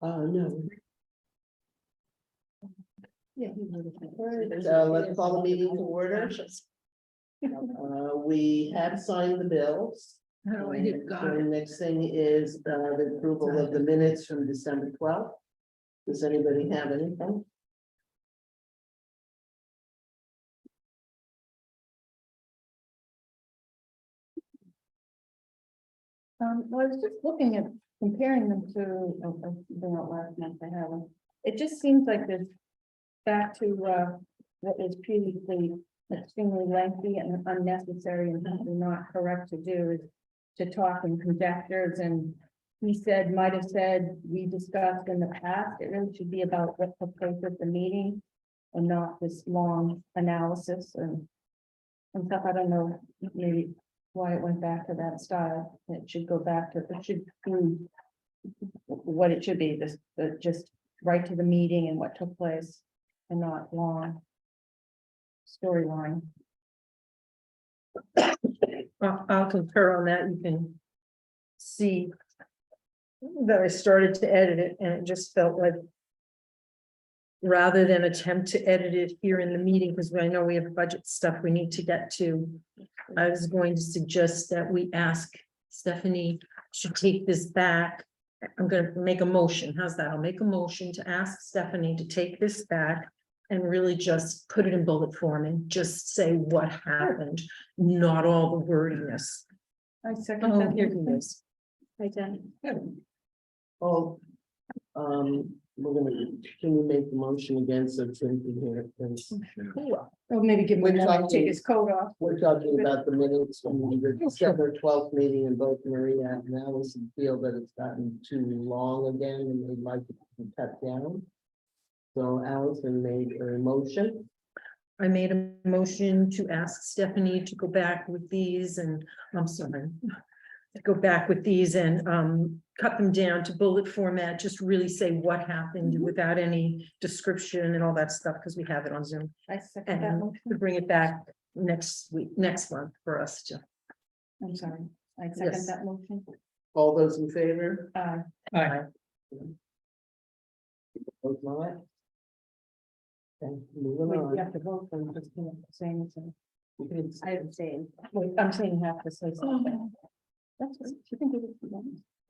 No. Yeah. Let's call the meeting to order. We have signed the bills. How do I hit So God? the next thing is the approval of the minutes from December 12th. Does anybody have anything? Well, I was just looking at comparing them to, bring out last month I have them. It just seems like this back to, what was previously extremely lengthy and unnecessary and simply not correct to do is to talk in conjectures, and he said, might have said, we discussed in the past. It really should be about what took place at the meeting and not this long analysis and stuff. I don't know, maybe why it went back to that style. It should go back to, it should be what it should be, this, just right to the meeting and what took place and not long storyline. I'll concur on that. You can see that I started to edit it and it just felt like rather than attempt to edit it here in the meeting, because I know we have budget stuff we need to get to, I was going to suggest that we ask Stephanie to take this back. I'm going to make a motion. How's that? I'll make a motion to ask Stephanie to take this back and really just put it in bullet form and just say what happened, not all the wordiness. I second Oh, that. here he is. I done. Oh, we're gonna, can we make the motion again so Tim can hear it? Please? Or maybe give him a Which moment I to take think- his coat off. We're talking about the minutes from the December 12th meeting, and both Maria and Allison feel that it's gotten too long again and they'd like it to be cut down. So Allison made a motion. I made a motion to ask Stephanie to go back with these and, I'm sorry, to go back with these and cut them down to bullet format, just really say what happened without any description and all that stuff, because we have it on Zoom. I second that And motion. to bring it back next month for us to. I'm sorry. I second Yes. that motion. All those in favor? Aye. Vote aye. Okay, moving Wait, you on. have to vote for just saying something. You can- I abstain. Wait, I'm saying you have to say something. That's what you can do.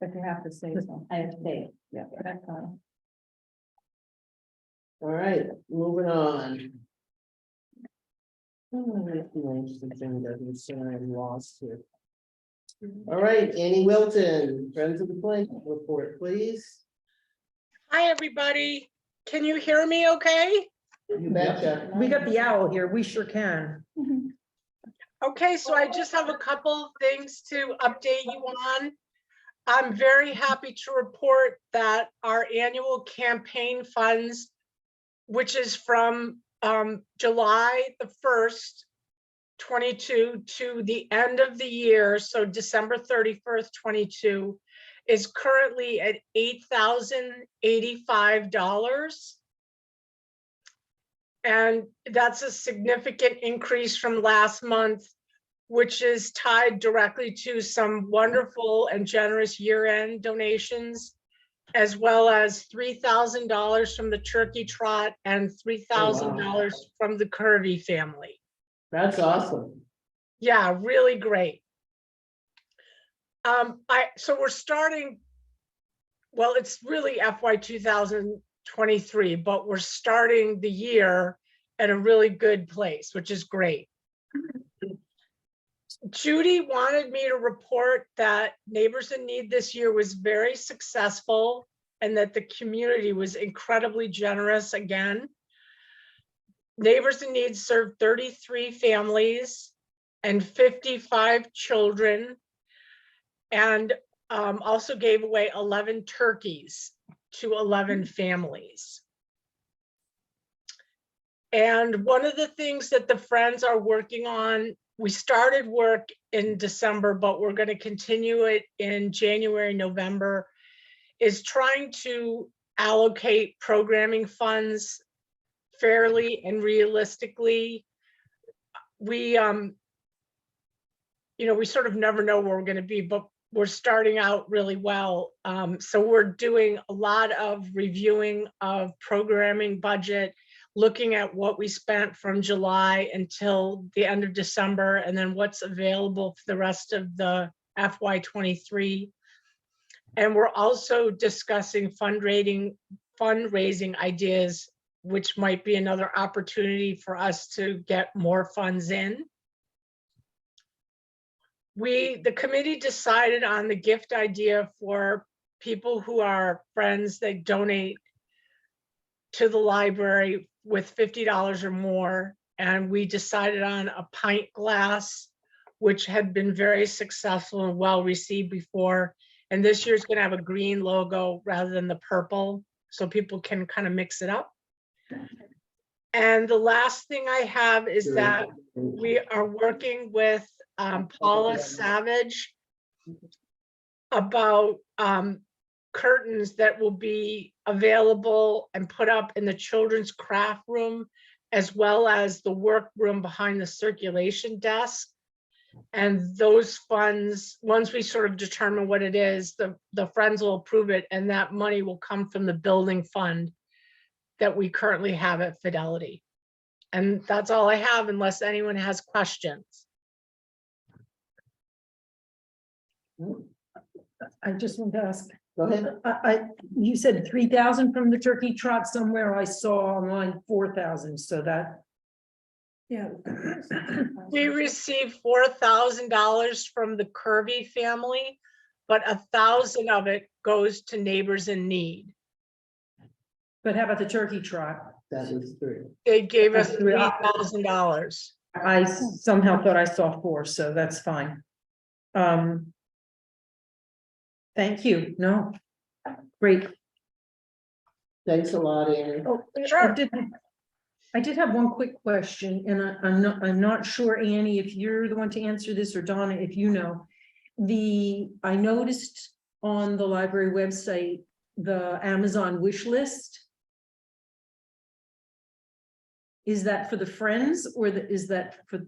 But you have to say something. I abstain. Yeah, that's fine. All right, moving on. Oh, that's the interesting thing that was, I'm lost here. All right, Annie Wilton, Friends of the Plank report, please. Hi, everybody. Can you hear me okay? You betcha. We got the owl here. We sure can. Okay, so I just have a couple things to update you on. I'm very happy to report that our annual campaign funds, which is from July the 1st, 22 to the end of the year, so December 31st, 22, is currently at $8,085. And that's a significant increase from last month, which is tied directly to some wonderful and generous year-end donations, as well as $3,000 from the Turkey Trot and $3,000 from the Curvy family. That's awesome. Yeah, really great. So we're starting, well, it's really FY 2023, but we're starting the year at a really good place, which is great. Judy wanted me to report that Neighbors in Need this year was very successful and that the community was incredibly generous again. Neighbors in Need served 33 families and 55 children, and also gave away 11 turkeys to 11 families. And one of the things that the Friends are working on, we started work in December, but we're going to continue it in January, November, is trying to allocate programming funds fairly and realistically. We, we sort of never know where we're going to be, but we're starting out really well. So we're doing a lot of reviewing of programming budget, looking at what we spent from July until the end of December, and then what's available for the rest of the FY23. And we're also discussing fundraising ideas, which might be another opportunity for us to get more funds in. The committee decided on the gift idea for people who are friends that donate to the library with $50 or more. And we decided on a pint glass, which had been very successful and well received before. And this year's going to have a green logo rather than the purple, so people can kind of mix it up. And the last thing I have is that we are working with Paula Savage about curtains that will be available and put up in the children's craft room, as well as the work room behind the circulation desk. And those funds, once we sort of determine what it is, the friends will approve it, and that money will come from the building fund that we currently have at Fidelity. And that's all I have, unless anyone has questions. I just want to ask, Go ahead. you said 3,000 from the turkey trot somewhere. I saw online 4,000, so that. Yeah. We received $4,000 from the Kirby family, but 1,000 of it goes to Neighbors in Need. But how about the turkey trot? That was 3. They gave us That's three. $3,000. I somehow thought I saw 4, so that's fine. Thank you. No, great. Thanks a lot, Annie. Oh, Sure. I did have one quick question, and I'm not sure, Annie, if you're the one to answer this, or Donna, if you know. I noticed on the library website, the Amazon wish list. Is that for the Friends, or is that for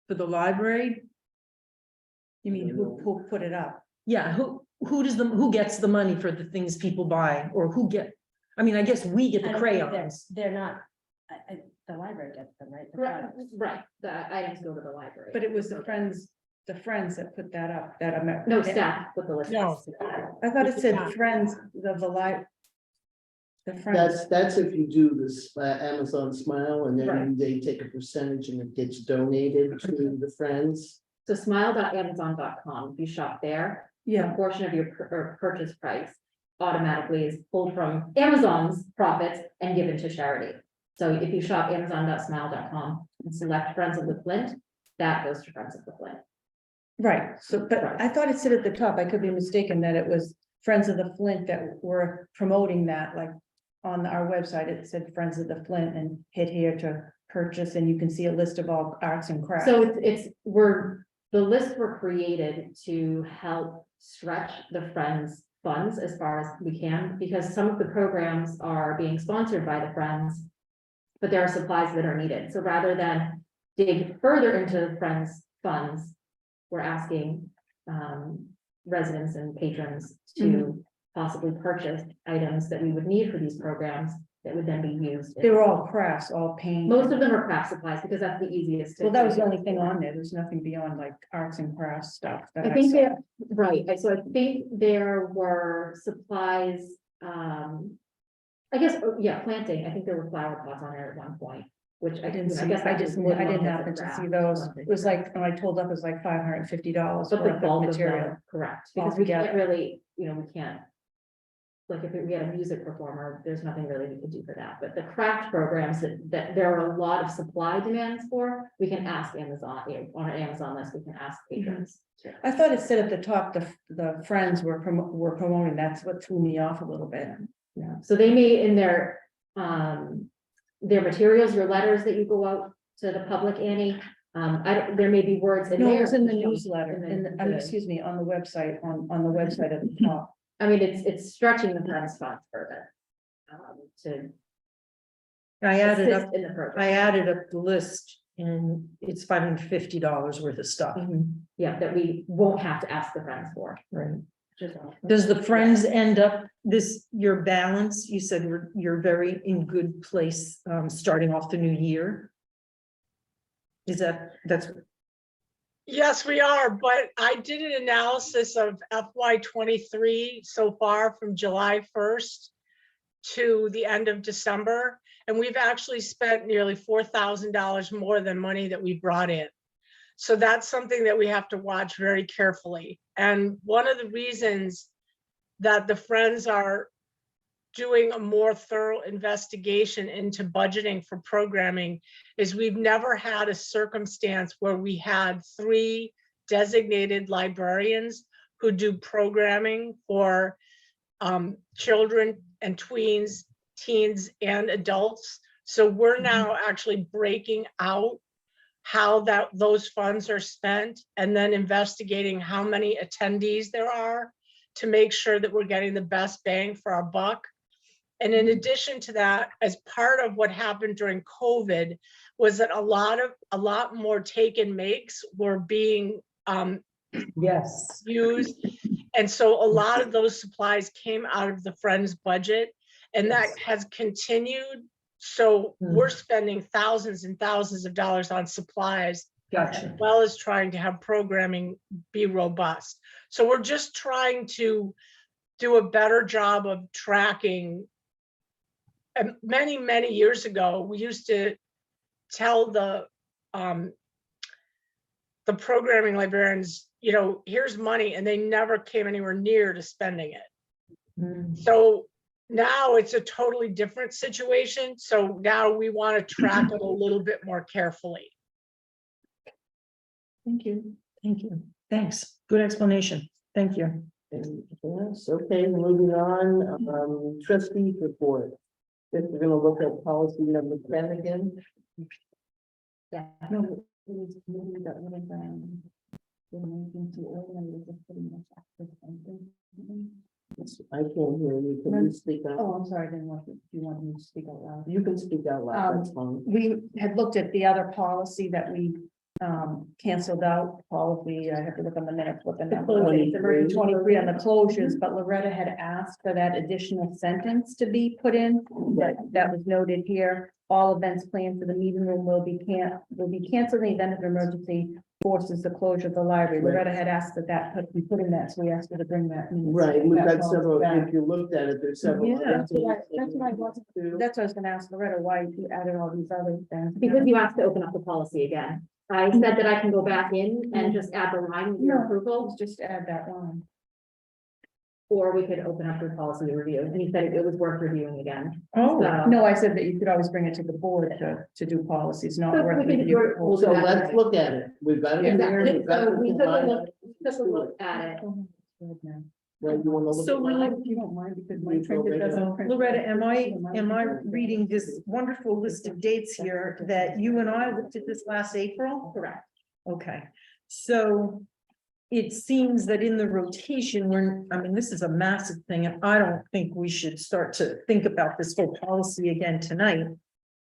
the library? You mean who put it up? Yeah, who gets the money for the things people buy, or who I mean, I guess we get the crayons. They're not, the library gets them, right? The products. Right, the items go to the library. But it was the friends that put that up, that. No, staff with the list. No. I thought it said friends of the the friends. That's if you do this Amazon Smile, and then they take a percentage and it gets donated to the friends. So smile.amazon.com, if you shop there, a Yeah, portion of your purchase price automatically is pulled from Amazon's profits and given to charity. So if you shop amazon.smile.com and select Friends of the Flint, that goes to Friends of the Flint. right. So, but I thought it said at the top, I could be mistaken, that it was Friends of the Flint that were promoting that, like on our website, it said Friends of the Flint and hit here to purchase, and you can see a list of all arts and crafts. So the lists were created to help stretch the Friends funds as far as we can, because some of the programs are being sponsored by the Friends, but there are supplies that are needed. So rather than dig further into the Friends funds, we're asking residents and patrons to possibly purchase items that we would need for these programs that would then be used. They were all crafts, all paint. Most of them are craft supplies because that's the easiest. Well, that was the only thing on there. There's nothing beyond like arts and crafts stuff. that I think saw. there, right, so I think there were supplies, I guess, yeah, planting, I think there were flower pots on there at one point, which I didn't see, guess I that just, was I didn't one happen of the to see crafts. those. It was like, when I told up, it was like $550 But the worth bulk of of material. them, correct, because we altogether. can't really, we can't. Like if we had a music performer, there's nothing really we could do for that, but the craft programs that there are a lot of supply demands for, we can ask Amazon, on our Amazon list, we can ask patrons. I thought it said at the top, the friends were promoting, that's what threw me off a little bit. Yeah, so they may in their materials, your letters that you go out to the public, Annie, there may be words in No, there. it was in the newsletter, in excuse me, on the website, on the website at the top. I mean, it's stretching the Friends funds further. To I added assist up, in the program. I added up the list And it's $550 worth of stuff, Yeah, that we won't have to ask the friends for. right? Just all. Does the Friends end up your balance? You said you're very in good place, starting off the new year. That's, Yes, we are, but I did an analysis of FY '23 so far from July 1st to the end of December, and we've actually spent nearly $4,000 more than money that we brought in. So that's something that we have to watch very carefully. And one of the reasons that the Friends are doing a more thorough investigation into budgeting for programming is we've never had a circumstance where we had 3 designated librarians who do programming for children and tweens, teens, and adults. So we're now actually breaking out how those funds are spent and then investigating how many attendees there are to make sure that we're getting the best bang for our buck. And in addition to that, as part of what happened during COVID was that a lot more take and makes were being yes. used. And so a lot of those supplies came out of the Friends budget, and that has continued. So we're spending thousands and thousands of dollars on supplies, Gotcha. as well as trying to have programming be robust. So we're just trying to do a better job of tracking. And many years ago, we used to tell the programming librarians, you know, here's money, and they never came anywhere near to spending it. So now it's a totally different situation. So now we want to track it a little bit more carefully. Thank you. Thank you. Thanks. Good explanation. Thank you. Yes, okay, moving on, trustees report. If we're gonna look at policy number 10 again. Yeah. No, it was really that would have been. Anything too early, and we just pretty much after something. I can't hear you, can you speak up? Oh, I'm sorry, I didn't want to, you wanted me to speak out loud. You can speak out loud, that's fine. We had looked at the other policy that we canceled out, probably, I have to look on the minutes what the number was. It's 23 on the closures, but Loretta had asked for that additional sentence to be put in, that was noted here. All events planned for the meeting room will be canceled in the event of emergency forces the closure of the library. Right. Loretta had asked that could be put in that, so we asked her to bring that. in. Right, we've That got policy several, back. if you looked at it, there's several. Yeah. other That's what things I wanted to do. That's what I was gonna ask Loretta, why you added all these other things. Because you asked to open up the policy again. I said that I can go back in and just add the line with your No. approval, Just add that one. or we could open up the policy review. And you said it was worth reviewing again. Oh, So- No, I said that you could always bring it to the board to do policies, not So worth we can- review. we'll So do that. let's look at it, we've got it. Yeah. here, Exactly. we've got So the we took a line. look, at it. Right, you wanna look So at really- mine? If you don't mind, because my You go printer right doesn't ahead. print. Loretta, am I reading this wonderful list of dates here that you and I looked at this last April? Correct. Okay, so it seems that in the rotation, I mean, this is a massive thing, and I don't think we should start to think about this whole policy again tonight.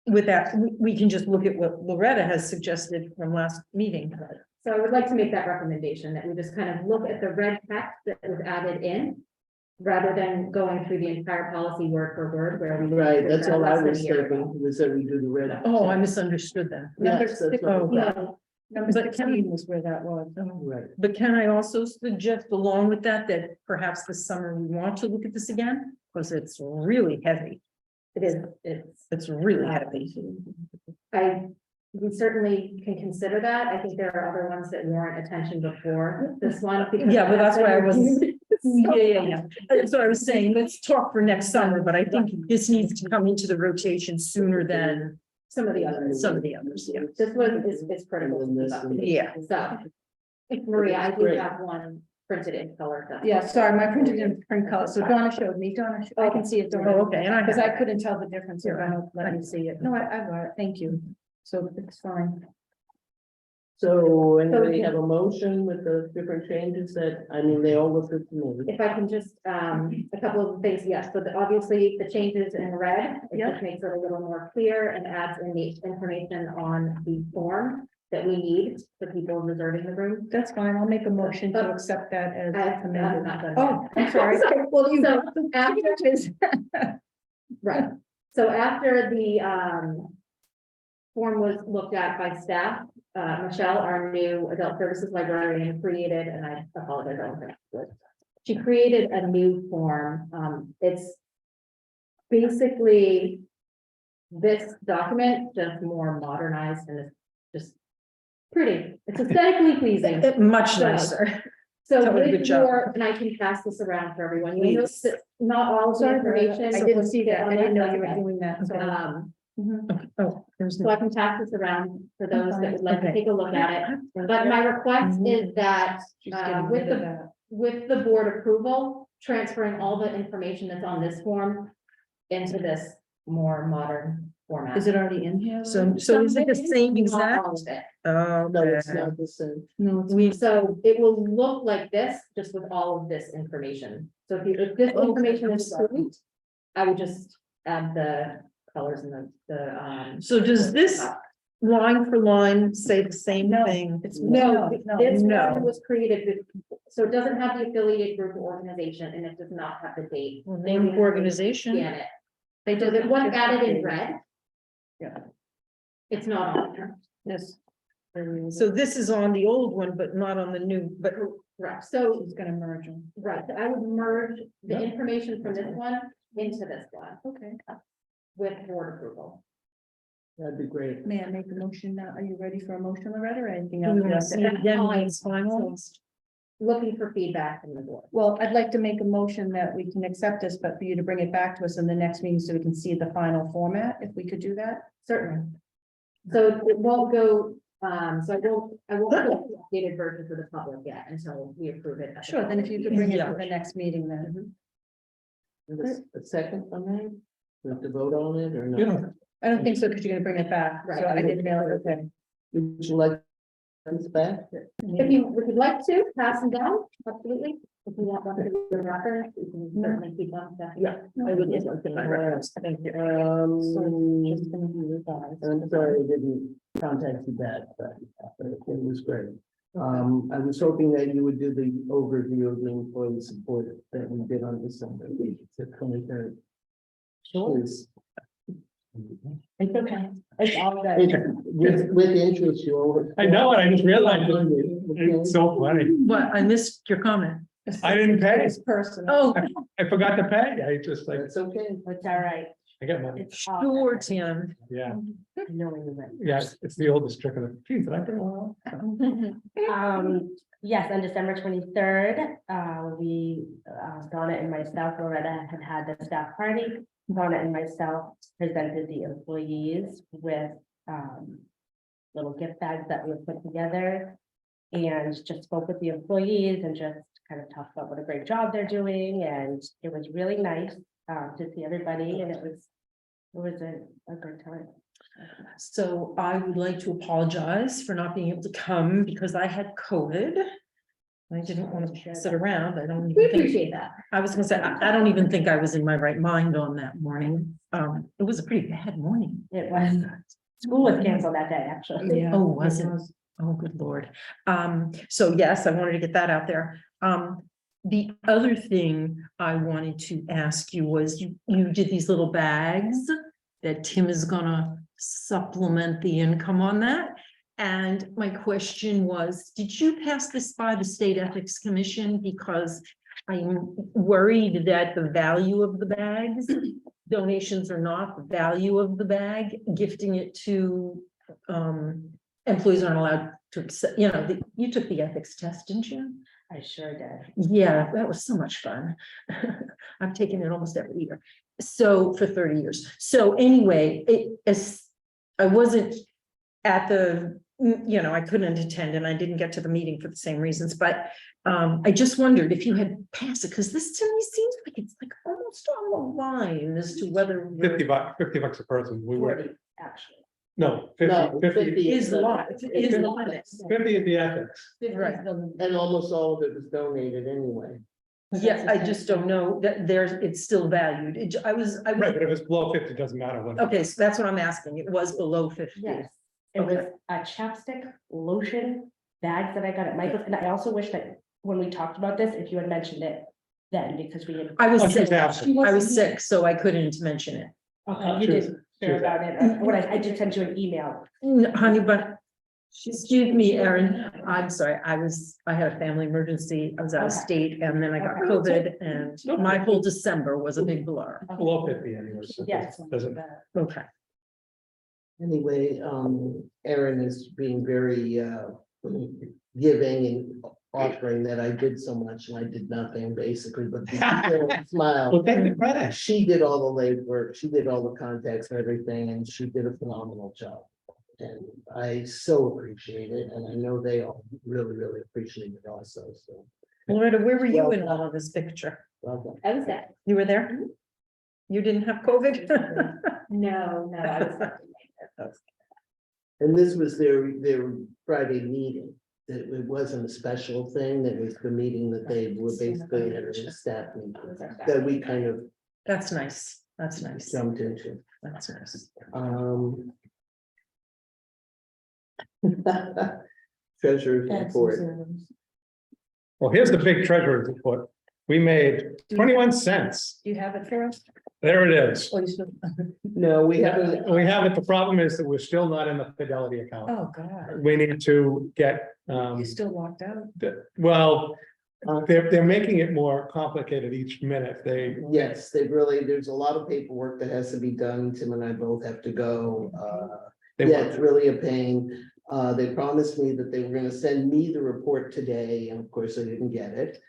With that, we can just look at what Loretta has suggested from last meeting. So I would like to make that recommendation that we just kind of look at the red text that was added in, rather than going through the entire policy word for word where we. Right, that's all I Less than was a year ago. thinking, was that we do the red. Oh, I misunderstood that. Number Yes, that's six, what- Oh, No, number But can- 16 was where that was. Right, But can I also suggest along with that, that perhaps this summer we want to look at this again? Because it's really heavy. it is, It's really heavy. we certainly can consider that. I think there are other ones that warrant attention before this one. because Yeah, but that's why I was. So- Yeah. That's what I was saying. Let's talk for next summer, but I think this needs to come into the rotation sooner than Some of the others. some of the others, yeah. This one is critical. to keep up to date. Yeah. So, Maria, I do Great. have one printed in color. Yeah, sorry, my printer didn't print color, so Donna showed me, I can see it. Donna. Oh, okay, and I Because I have- couldn't tell the difference, so Donna let me see it. No, I got it, thank you. So it's fine. So anybody have a motion with the different changes that, I mean, they all look good to me. If I can just, a couple of things, yes, so obviously the changes in red, it just makes it a little more clear and adds in the information on the form that we need for people reserving the room. That's fine. I'll make a motion to accept that as I'm amended. not done. Oh, I'm sorry. Well, you So, after, right, so after the, form was looked at by staff, Michelle, our new adult services librarian, created, and I apologize, I don't think it. She created a new form. It's basically this document, just more modernized and it's just pretty. It's aesthetically pleasing. Much So- nicer. So That was a good with job. your, and I can pass this around for everyone. You notice Please. that not all of the sorry for that. information. I didn't see was that. on I didn't know that you were document. doing that. Sorry. Mhm. Oh, there's. So I can pass this around for those that would like to Okay. take a look at it. But my request is that She's getting with rid of the, that. with the board approval, transferring all the information that's on this form into this more modern format. Is it already in here? So is it the same Not exact? all of it. Oh, No, it's not the same. No, it's We, So it will look like this, just with all of this information. So if this information is important, I would just add the colors and the. so does this line for line say the same No. thing? It's No, this no. one was created with, so it doesn't have the affiliated group or organization, and it does not have the date. Well, name of organization. Scan it. They did it, one added in red. Yeah. It's not on there. Yes. So this is on the old one, but not on the new, but Right, so, He's gonna merge them. right, I would merge the information from this one into this one Okay. with board approval. That'd be great. May I make a motion now? Are you ready for a motion, Loretta, or anything you else? want to see it again when it's finalized? Looking for feedback from the board. Well, I'd like to make a motion that we can accept this, but for you to bring it back to us in the next meeting so we can see the final format, if we could do that. Certainly. So it won't go, so I won't put the updated version for the public yet until we approve it. at the Sure, then if you could bring it Yeah. to the next meeting then. A second on that? We have to vote on it or You not? know, I don't think so, because you're gonna bring it back. Right. So I didn't know, okay. Would you like this back? If you would like to, pass them down, absolutely. If you want one to be the record, you can certainly keep one. Yeah. I would just like to know. Thank you. Just gonna be revised. I'm sorry I didn't contact you back, but it was great. I was hoping that you would do the overview of the employee support that we did on December the 23rd. Sure. Please. It's okay. It's all good. With interest, you always. I know it, I just realized it. Okay. It's so funny. What, I missed your comment. I didn't pay. It's personal. Oh, I forgot to pay. I just like, That's okay. It's all right. I got money. It's all sure, right. Tim. Yeah, Knowing that. yeah, it's the oldest trick of the, geez, did I bring along? Yes, on December 23rd, we, Donna and myself, Loretta had the staff party. Donna and myself presented the employees with, little gift bags that we had put together. And just spoke with the employees and just kind of talked about what a great job they're doing, and it was really nice, to see everybody, and it was a good time. So I would like to apologize for not being able to come because I had COVID. I didn't want to sit around. I don't We even think, appreciate that. I was gonna say, I don't even think I was in my right mind on that morning. It was a pretty bad morning. It was, school was canceled that day, actually. Yeah. Oh, was it? Oh, good Lord. So yes, I wanted to get that out there. The other thing I wanted to ask you was you did these little bags that Tim is gonna supplement the income on that. And my question was, did you pass this by the State Ethics Commission? Because I'm worried that the value of the bags, donations or not, the value of the bag, gifting it to employees aren't allowed to accept, you took the ethics test, didn't you? I sure did. Yeah, that was so much fun. I've taken it almost every year. So for 30 years. So anyway, I wasn't at the, I couldn't attend and I didn't get to the meeting for the same reasons, but I just wondered if you had passed it, because this to me seems like it's like almost on the line as to whether. we're- $50 a person. We were, Actually, No, No, 50 Is the lot, is the limit. 50 at the ethics. Right. And almost all of it was donated anyway. Yeah, I just don't know that there's, it's still valued. I was, Right, but if it's below 50, it doesn't matter what. okay, so that's what I'm asking. It was below 50. Yes, it was a chapstick, lotion, bags that I got at Michael's, and I also wish that when we talked about this, if you had mentioned it then, because we had. I was Oh, she was sick. absent. I was sick, so I couldn't mention it. Okay, you She was- didn't she care was- about it, what I did send you an email. Honey, but, excuse me, Erin, I'm sorry, I had a family emergency, I was out of Okay. state, and then I got Okay. COVID, and my whole December was a big blur. Below 50 anyway. So it Yes. Doesn't, Okay, Anyway, Erin is being very giving and offering that I did so much and I did nothing basically, but the smile. well, take the credit. She did all the legwork, she did all the contacts and everything, and she did a phenomenal job. And I so appreciate it, and I know they all really, really appreciate it also, so. Loretta, where were you in all of this picture? Well done. I was there. You were there? You didn't have COVID? No, I was. And this was their Friday meeting. It wasn't a special thing, it was the meeting that they were basically at a staff meeting that we kind of That's nice, that's nice, jumped into. that's nice. Treasurer's report. Well, here's the big treasurer's report. We made 21 cents. Do you have it for us? There it is. Oh, you still- No, we haven't. We have it. The problem is that we're still not in the Fidelity account. Oh, God, We need to get, you still locked out? well, they're making it more complicated each minute. Yes, there's a lot of paperwork that has to be done. Tim and I both have to go. They Yeah, want- it's really a pain. They promised me that they were gonna send me the report today, and of course I didn't get it.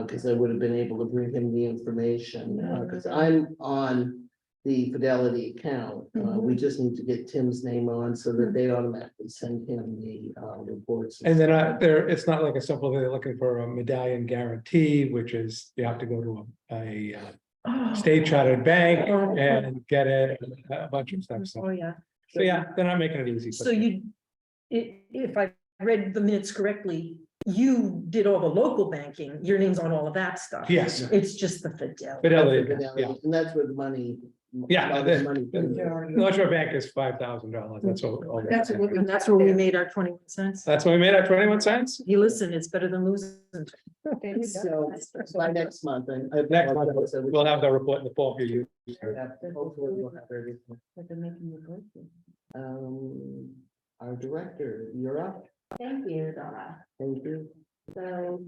Because I would have been able to bring him the information, because I'm on the Fidelity account. We just need to get Tim's name on so that they automatically send him the reports. And then it's not like a simple, they're looking for a medallion guarantee, which is you have to go to a state chartered bank and get it, a bunch of stuff. Oh, yeah. So yeah, they're not making it easy. So you, if I read the minutes correctly, you did all the local banking, your name's on all of that stuff. Yes. It's just the Fidelity. Fidelity, Fidelity, yeah. and that's where the money. Yeah, a lot of the money. North Shore Bank is $5,000. That's all. That's what And that's where we made our 21 cents. That's what we made at 21 cents. You listen, it's better than losing. So by next month, and. Next month, we'll have the report in the fall for you. Hopefully we'll have everything. Our director, you're up. Thank you, Donna. Thank you. So,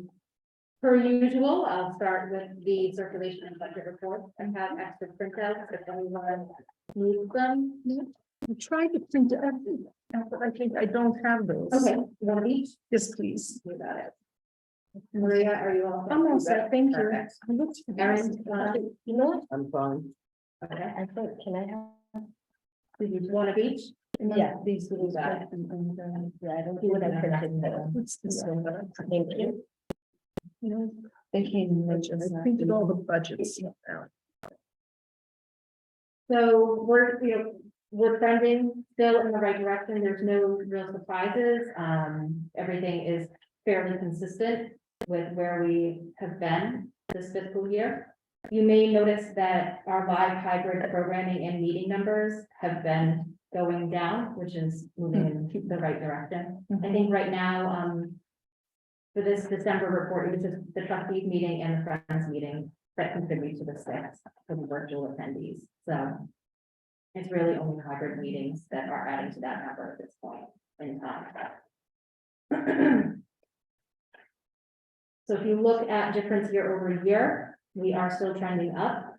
per usual, I'll start with the circulation and budget report and have extra printouts if anyone needs them. I tried to print it, but I think I don't have those. Okay, one of each, Yes, please. you got it. Maria, are you all? I'm all set, thank you. Perfect. Erin, you know what? I'm fine. Okay, I think, can I have? One of each? Yeah, these two got it. Yeah, I don't do what I printed. What's this one? Thank you. You know, They came. I printed all the budgets out. So we're trending still in the right direction. There's no real surprises. Everything is fairly consistent with where we have been this fiscal year. You may notice that our live hybrid programming and meeting numbers have been going down, which is moving in the right direction. I think right now, for this December report, it was just the trustees meeting and the friends meeting that contribute to the stats for the virtual attendees. So it's really only hybrid meetings that are adding to that number at this point in time. So if you look at difference year over year, we are still trending up.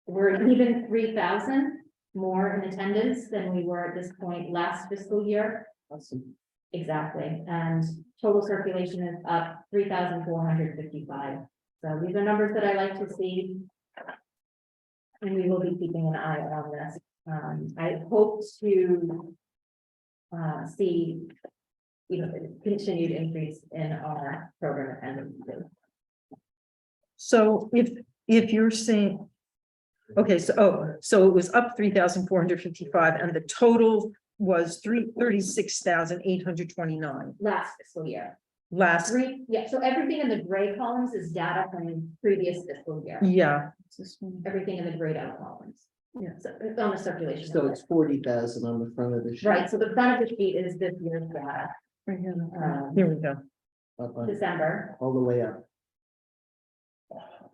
We're even 3,000 more in attendance than we were at this point last fiscal year. Awesome. Exactly, and total circulation is up 3,455. So these are numbers that I like to see. And we will be keeping an eye on this. I hope to see, continued increase in our program attendance. So if you're saying, okay, so it was up 3,455 and the total was 36,829 last fiscal year. last, So everything in the gray columns is data from previous fiscal year. yeah, Everything in the grayed out columns. Yeah. So it's on the circulation. So it's 40,000 on the front of the sheet. Right, so the front of the sheet is this year's data. here we go. Up on- December, all the way up.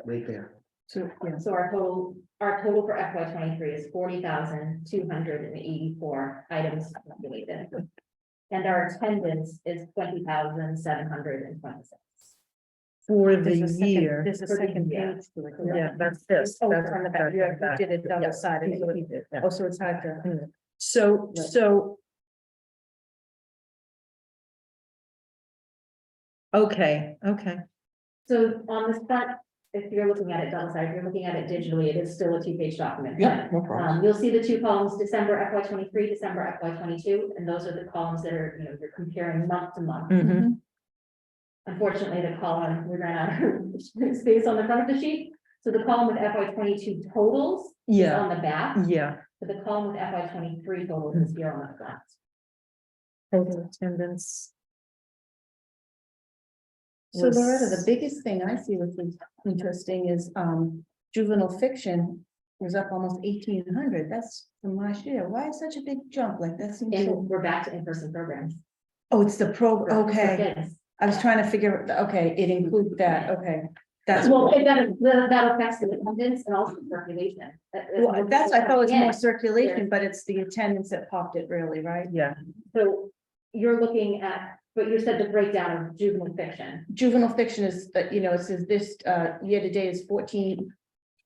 Right there. So, yeah. so our total for FY 23 is 40,284 items calculated. And our attendance is 20,726. For the There's a second- year. There's a For the second year. page to it. Yeah, that's this. Oh, that's it's on the back. Yeah, you did it Yeah. double sided. Yeah. Oh, so it's hard to. So, Right. so. Okay, okay, So on this front, if you're looking at it double sided, if you're looking at it digitally, it is still a 2-page document. Yeah, no problem. You'll see the two columns, December FY 23, December FY 22, and those are the columns that are, you're comparing month to month. mhm, Unfortunately, the column, we ran out of space on the front of the sheet. So the column with FY 22 totals is yeah, on the back, yeah. but the column with FY 23 totals is here on the front. Total attendance. So Loretta, the was- biggest thing I see which is interesting is juvenile fiction was up almost 1,800. That's from last year. Why is such a big jump? Like that seems so. And we're back to in-person programs. Oh, it's the for okay. kids. I was trying to figure, okay, it includes that. Okay. That's Well, that affects the attendance and also circulation. well, that's, I thought it was Yeah. more circulation, but it's the attendance that popped it really, right? Yeah, So you're looking at, but you said the breakdown of juvenile fiction. Juvenile fiction is, it says this year to date is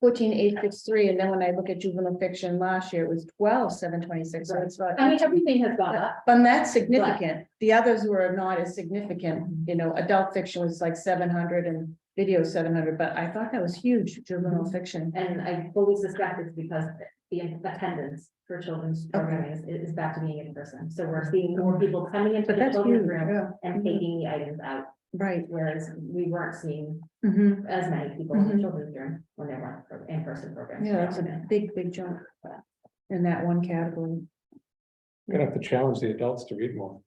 14,863, and then when I look at juvenile fiction last year, it was 12,726. So it's like, I mean, everything has gone up. but that's significant. The others were not as significant, adult fiction was like 700 and video 700, but I thought that was huge, juvenile fiction. And I fully suspect it's because the attendance for children's programming is back to being in person. So we're seeing more people coming into But the that's children's huge, room yeah. and taking the items out, Right. whereas we weren't seeing Mhm. as many people in the Mhm. children's room when they weren't in-person programs. Yeah, that's a big, big jump in that one category. Gonna have to challenge the adults to read more.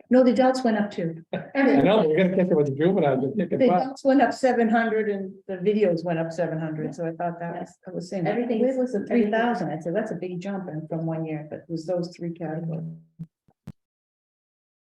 No, the adults went up too. I know, we're gonna kick it with the juveniles, we're The kicking butt. adults went up 700 and the videos went up 700, so I thought that was, I was saying, Everything- where was the 3,000? I said, that's a big jump in from one year, but it was those three categories.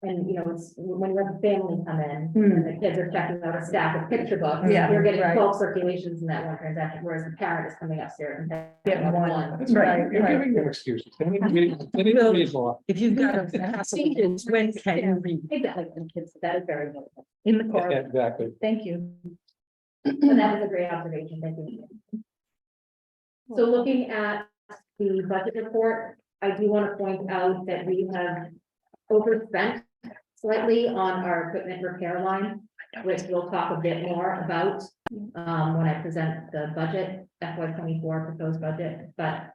And, it's when you have a family come in Hmm. and the kids are checking out a stack of picture books. Yeah, You're getting right. 12 circulations in that one transaction, whereas the parent is coming upstairs and Get picking up one. one. That's right, Right, you're right. giving them excuses. They need to read more. if you've got a students, when can you read Exactly, and kids, that is very good. in the car? Yeah, exactly. Thank you. But that was a great observation, thank you. So looking at the budget report, I do want to point out that we have overspent slightly on our equipment repair line, which we'll talk a bit more about when I present the budget, FY 24 proposed budget, but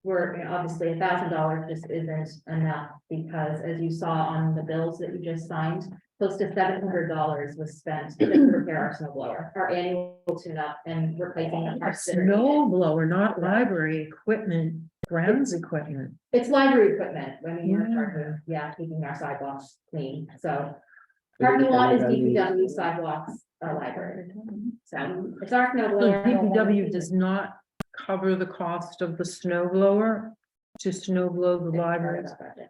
we're obviously $1,000 just isn't enough, because as you saw on the bills that you just signed, close to $700 was spent to repair our snow blower, our annual tune-up and replacing the A parts that are needed. snow blower, not library equipment, grounds equipment. It's library equipment, I mean, we're in Yeah. charge of, keeping our sidewalks clean, so. Parking lot is DPW, sidewalks are library, so it's our snow So blower. DPW does not cover the cost of the snow blower to snow blow the It's part of libraries. the budget.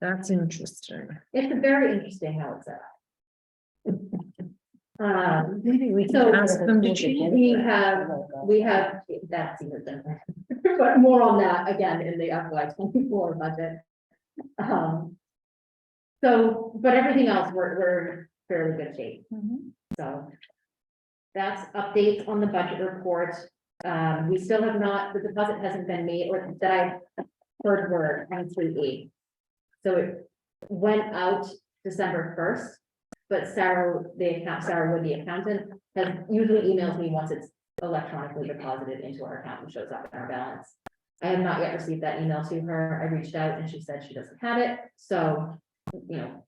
That's interesting. It's very interesting how it's set up. Maybe we So can ask them to change. we have, that's even different, but more on that again in the FY 24 budget. So, but everything else, we're fairly good shape. So that's updates on the budget report. We still have not, the deposit hasn't been made, or that I heard word on 3/8. So it went out December 1st, but Sarah Wood, the accountant, has usually emails me once it's electronically deposited into our account and shows up in our balance. I have not yet received that email to her. I reached out and she said she doesn't have it, so,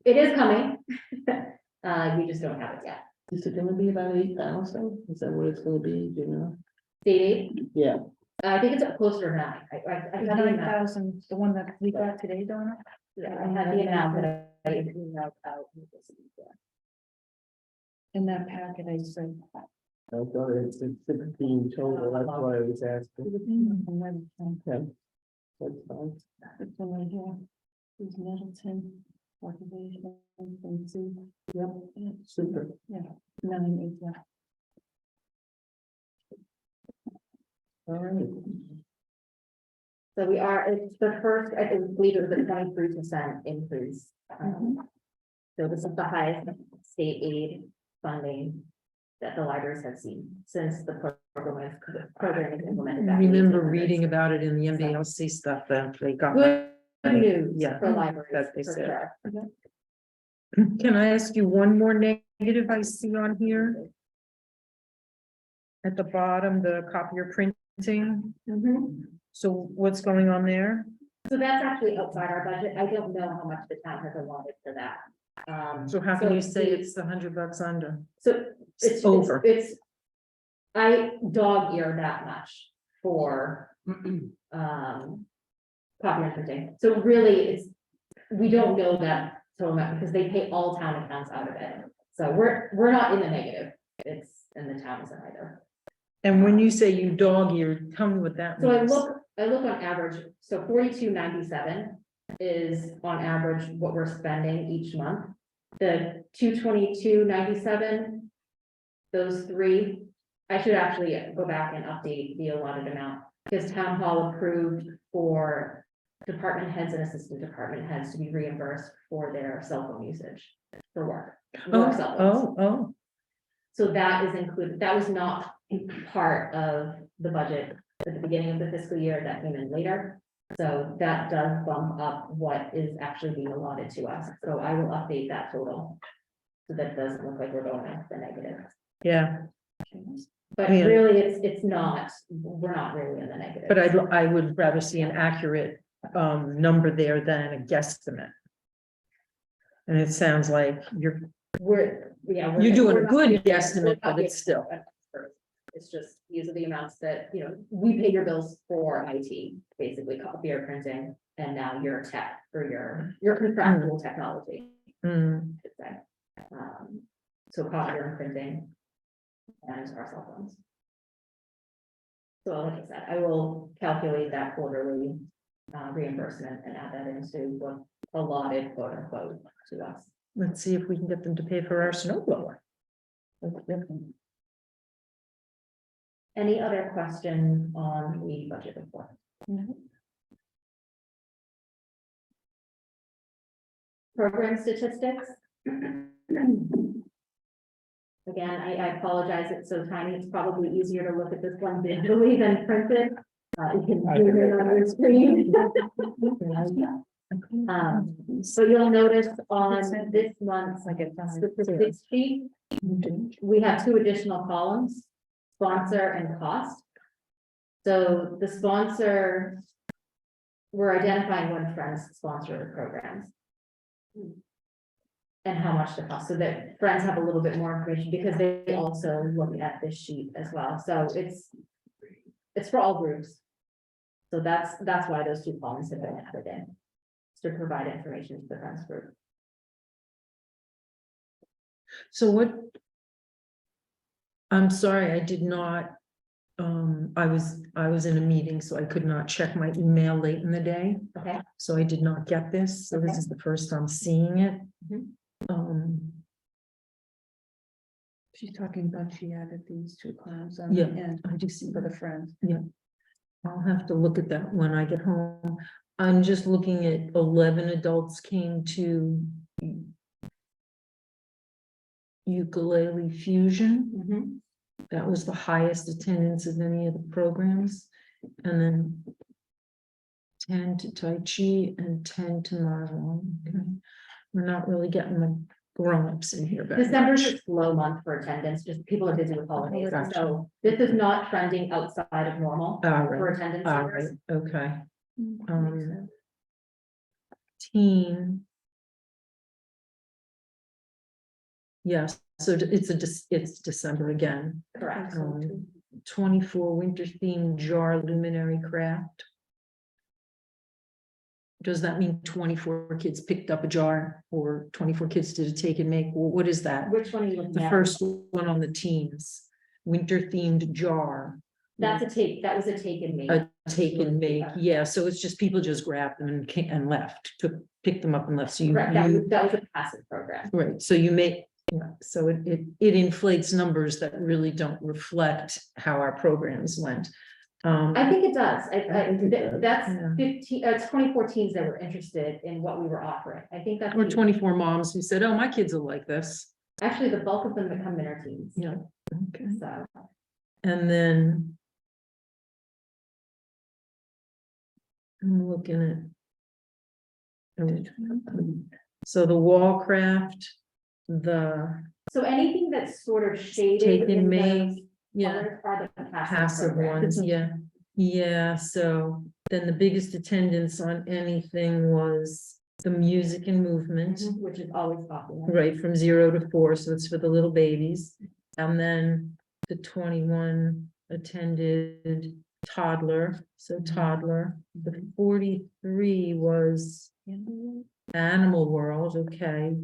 it is coming. We just don't have it yet. Is it gonna be about 8,000? Is that what it's gonna be, do you know? State aid, Yeah, I think it's closer to 9. I had the amount. 9,000, the one that we got today, Donna? Yeah, I had the amount that I emailed out. In that packet, I said. I thought it's 16 total, that's why I was asking. Okay. That's fine. This one right here, is Middleton, cultivation, and see. Yep. Super. Yeah, 9, 8, yeah. All right. So we are, it's the first, I believe it was a 23% increase. So this is the highest state aid funding that the libraries have seen since the program is implemented. I back in remember 1800s. reading about it in the MBLC stuff that they got. Good news Yeah. for libraries, That they for said. sure. Can I ask you one more negative I see on here? At the bottom, the copier printing. So what's going on there? So that's actually outside our budget. I don't know how much the town has allotted for that. So how can you say the- it's $100 under? So it's over? It's. I dog ear that much for, copy and printing. So really, we don't know that total amount because they pay all town accounts out of it. So we're not in the negative. It's in the towns and either. And when you say you dog ear, tell me what that So means. I look on average, so 42.97 is on average what we're spending each month. The 222.97, those three, I should actually go back and update the allotted amount. Because town hall approved for department heads and assistant department heads to be reimbursed for their cell phone usage for work. Work cell phones. Oh, So that is included, that was not part of the budget at the beginning of the fiscal year, that came in later. So that does bump up what is actually being allotted to us. So I will update that total. So that doesn't look like we're going into the negative. yeah, But Yeah. really, it's not, we're not really in the negative. but I would rather see an accurate number there than a guesstimate. And it sounds like you're We're You're doing we're a not good being- guesstimate, we're not but being- it's still- It's just, these are the amounts that, we pay your bills for IT, basically copier printing, and now your tech for your contractual technology, I should say. So copier and printing. And our cell phones. So like I said, I will calculate that quarterly reimbursement and add that into what allotted quote unquote to us. Let's see if we can get them to pay for our snow blower. Any other questions on the budget report? Program statistics. Again, I apologize, it's so tiny, it's probably easier to look at this one visually than printed. You can zoom in on your screen. So you'll notice on this month's statistics sheet, we have 2 additional columns, sponsor and cost. So the sponsor, we're identifying when friends sponsor programs. And how much the cost, so that friends have a little bit more information, because they also look at this sheet as well, so it's for all groups. So that's why those 2 columns have been added in, to provide information to the friends group. So what? I'm sorry, I did not. I was in a meeting, so I could not check my email late in the day. Okay. So I did not get this. So this Okay. is the first I'm seeing it. She's talking about, she added these 2 columns on Yeah, the end I do see for that. the friends. I'll have to look at that when I get home. I'm just looking at 11 adults came to ukulele fusion. That was the highest attendance of any of the programs. And then 10 to Tai Chi and 10 to Marvel. Okay. We're not really getting the grown-ups in here. very December's much. a slow month for attendance, just people are busy with holidays, Gotcha. so this is not trending outside of normal All for right, attendance all numbers. right, okay. Teen. Yes, so it's December again. Correct. 24 winter themed jar luminary craft. Does that mean 24 kids picked up a jar or 24 kids did a take and make? What is that? Which one are you looking The at? first one on the teams, winter themed jar, That was a take and make. a take and make. Yeah, so it's just people just grabbed them and left, picked them up and left. So you, Correct, that was a passive program. right, so you make, yeah, so it inflates numbers that really don't reflect how our programs went. I think it does. That's Yeah. 15, it's 2014s that were interested in what we were offering. I think that's. Or 24 moms who said, oh, my kids will like this. Actually, the bulk of them become inner teens. Yeah. Okay. So, And then. I'm looking at. So the wall craft, so anything that's sort of shaded. take and in make, those yeah, colors are the passive programs. ones, yeah. Yeah, so then the biggest attendance on anything was the music and movement, Which is always popular. right, from 0 to 4, so it's for the little babies. And then the 21 attended toddler, so toddler. The 43 was Animal World, okay.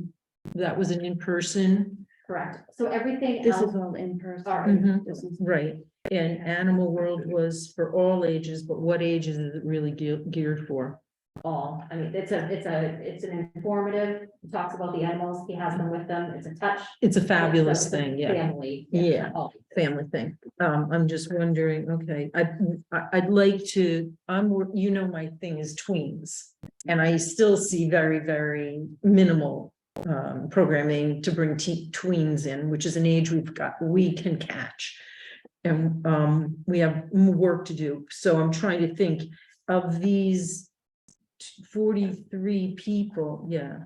That was an in-person, Correct. So everything This else. is all in person. Mhm. This is- right. And Animal World was for all ages, but what ages is it really geared for? All, I mean, it's an informative, it talks about the animals, he has them with them, it's a touch. It's a fabulous It's a thing, yeah, Family. Yeah. all. family thing. I'm just wondering, okay, I'd like to, you know, my thing is tweens. And I still see very, very minimal programming to bring tweens in, which is an age we can catch. And we have work to do. So I'm trying to think of these 43 people, yeah.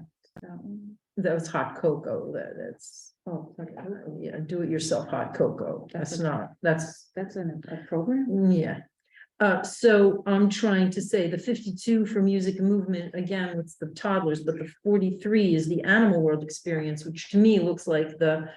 That was hot cocoa, that's, Oh, okay. yeah, do it yourself hot cocoa, that's not, that's, That's in a program? yeah. So I'm trying to say the 52 for music and movement, again, it's the toddlers, but the 43 is the Animal World experience, which to me looks like the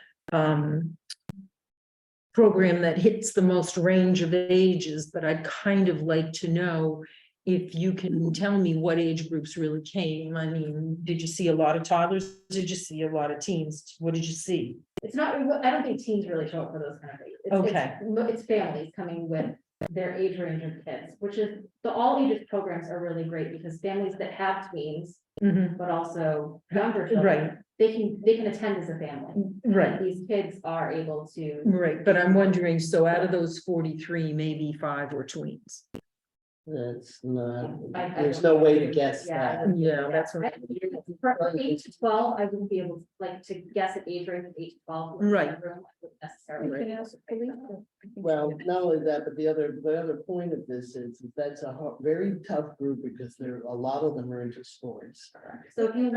program that hits the most range of ages, but I'd kind of like to know if you can tell me what age groups really came. I mean, did you see a lot of toddlers? Did you see a lot of teens? What did you see? It's not, I don't think teens really show up for those kind of things. Okay. It's families coming with their age range of kids, which is, the all ages programs are really great because families that have tweens, Mhm. but also younger children. Right, They can attend as a family. right, These kids are able to. right, but I'm wondering, so out of those 43, maybe 5 were tweens. That's not, I there's don't no way to guess Yeah, that. Yeah, that's right. For 8 to 12, I wouldn't be able to, like, to guess at age range of 8 to 12. Right. I wouldn't necessarily. Right. Anything else, Felicia? I think Well, so. not only that, but the other point of this is that's a very tough group because a lot of them are into sports. So if you.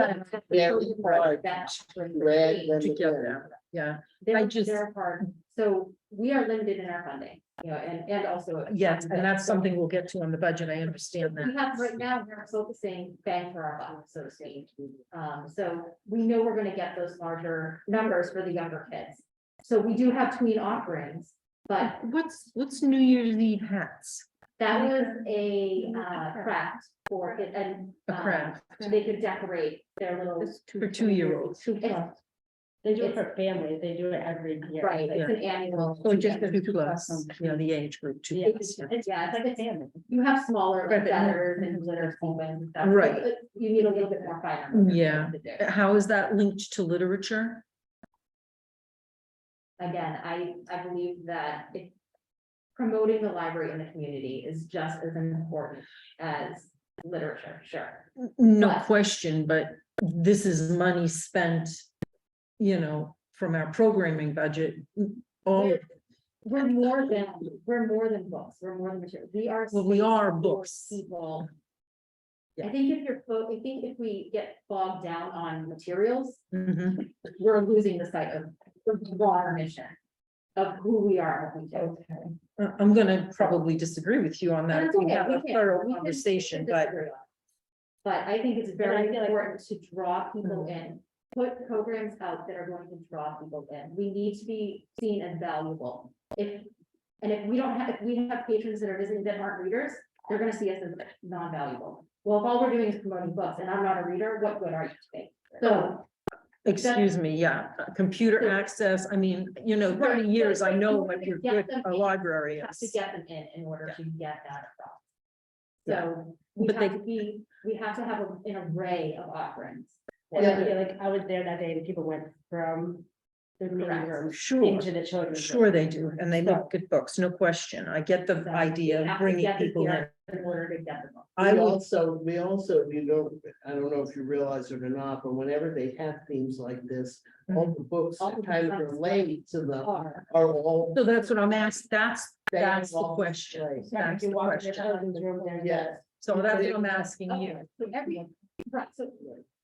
Very hard drag them Together, yeah, I They're, just- they're hard, so we are limited in our funding, you know, and also. yes, and that's something we'll get to on the budget, I understand We that. have, right now, we're focusing bang for our buck, so to speak. So we know we're gonna get those larger numbers for the younger kids. So we do have tween offerings, but What's New Year's Eve hats? that was a craft for it and. A craft. They could decorate their little. It's For 2-year-olds. 2 plus. They do it for families, they do it every year. Right, it's an annual. Oh, just Two the 2 plus, plus. yeah, the age group, 2 Yeah, plus. it's like a family. You have smaller Right, but- feathers and glitter sequins and stuff. Right. but You need a little bit more finer. Yeah. to do. How is that linked to literature? Again, I believe that if promoting the library in the community is just as important as literature, sure. No But- question, but this is money spent, you know, from our programming budget. All, We're more than books, we're more than material, we are. Well, we are space for books. People. Yeah. I think I think if we get bogged down on materials, Mhm. we're losing the sight of the broader mission of who we are, and what we do. I'm gonna probably disagree with you on that. That's We okay, have a we can- thorough we can conversation, but disagree on it. But I think it's I very feel like- important to draw people in, put programs out that are going to draw people in. We need to be seen as valuable. And if we don't have, if we have patrons that are visiting that aren't readers, they're gonna see us as non-valuable. Well, if all we're doing is promoting books and I'm not a reader, what good are you to me? So, Excuse me, yeah, computer access, I mean, 30 years, I know what your good a library have to is. get them in order to get that across. So we But have to be, we have to have an array of offerings. And I feel like I was there that day and people went from the meeting Correct. room Sure, into the children's. sure they do, and they look at books, no question, I get the So idea we of have to bringing get them people in. here in order to get them. I We would, also, I don't know if you realize it or not, but whenever they have themes like this, all the books All that the kind of books relate to them Are. are all. so that's what I'm asked, that's they the all question, relate. that's the You walk in the question, children's room, there's Yes, so that's what I'm asking you. So every, right, so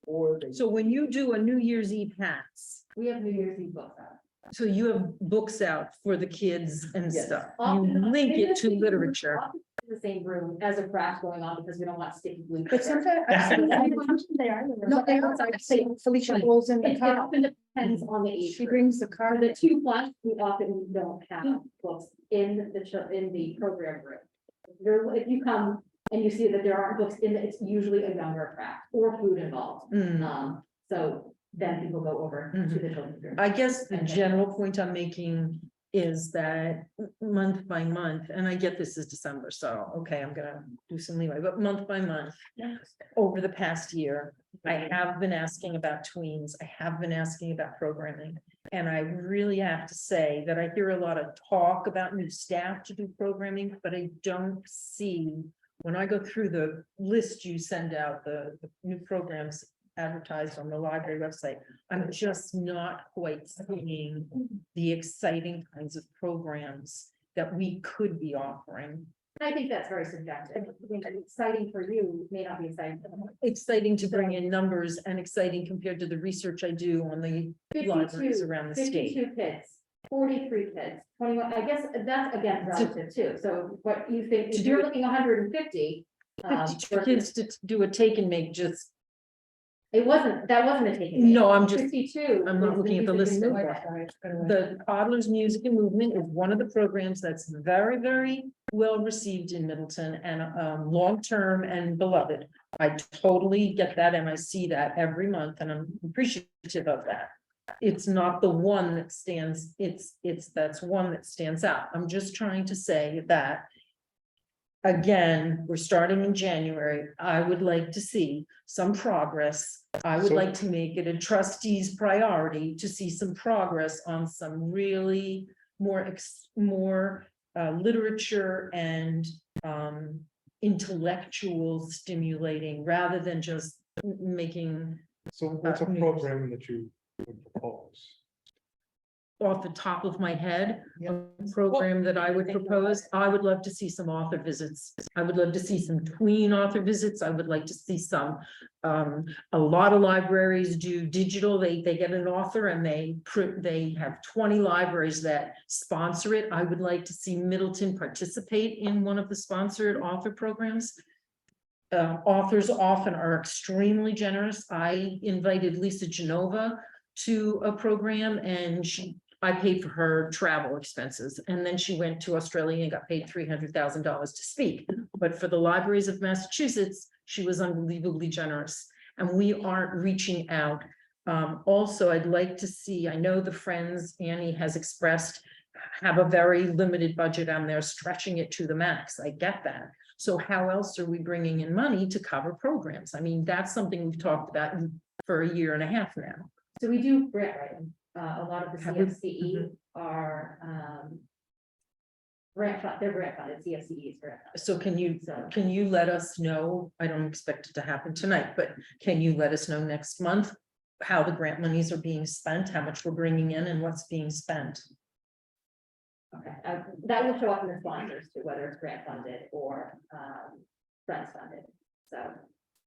or they. So when you do a New Year's Eve hats, we have New Year's Eve books out. so you have books out for the kids and Yes. stuff, you Often- link in it the to same room, literature. often in the same room as a craft going on because we don't want sticky glue. But sometimes. They are. No, they are, I say Felicia rolls in the It car, often depends on the age she group. brings the For car. the 2+, we often don't have books in the program room. If you come and you see that there aren't books in it, it's usually a younger craft or food involved. Mm. So then people go over to the children's room. I guess the And then- general point I'm making is that month by month, and I get this is December, so, okay, I'm gonna do some leeway, but month by month. Over the past year, I have been asking about tweens, I have been asking about programming. And I really have to say that I hear a lot of talk about new staff to do programming, but I don't see. When I go through the list you send out, the new programs advertised on the library website, I'm just not quite seeing the exciting kinds of programs that we could be offering. I think that's very subjective. I mean, exciting for you may not be exciting. for them. Exciting to bring in numbers and exciting compared to the research I do on the libraries around the state. 52 kids, 43 kids, 21, I guess that's again relative too. So what you think, To if do you're it- looking 150. 52 kids to do a take and make just, That wasn't a taken. no, I'm just, 52. I'm not is looking at the music and listing. movement. the toddlers music and movement is one of the programs that's very, very well received in Middleton and long-term and beloved. I totally get that and I see that every month and I'm appreciative of that. It's not the one that stands, that's one that stands out. I'm just trying to say that. Again, we're starting in January. I would like to see some progress. I would So- like to make it a trustee's priority to see some progress on some really more literature and intellectual stimulating rather than just making So what's a News. program that you would propose? off the top of my head, Yeah. a program that I would propose, I would love to see some author visits. I would love to see some tween author visits. I would like to see some, a lot of libraries do digital, they get an author and they have 20 libraries that sponsor it. I would like to see Middleton participate in one of the sponsored author programs. Authors often are extremely generous. I invited Lisa Genova to a program and I paid for her travel expenses. And then she went to Australia and got paid $300,000 to speak. But for the libraries of Massachusetts, she was unbelievably generous. And we aren't reaching out. Also, I'd like to see, I know the Friends Annie has expressed have a very limited budget and they're stretching it to the max. I get that. So how else are we bringing in money to cover programs? I mean, that's something we've talked about for a year and a half now. So we do grant writing. A lot of the Have we- CFCE are they're grant funded, CFCE is grant funded. So can you let us know, I don't expect it to happen tonight, but can you let us know next month? How the grant monies are being spent, how much we're bringing in and what's being spent? Okay, that will show up in the sponsors too, whether it's grant funded or friends funded. So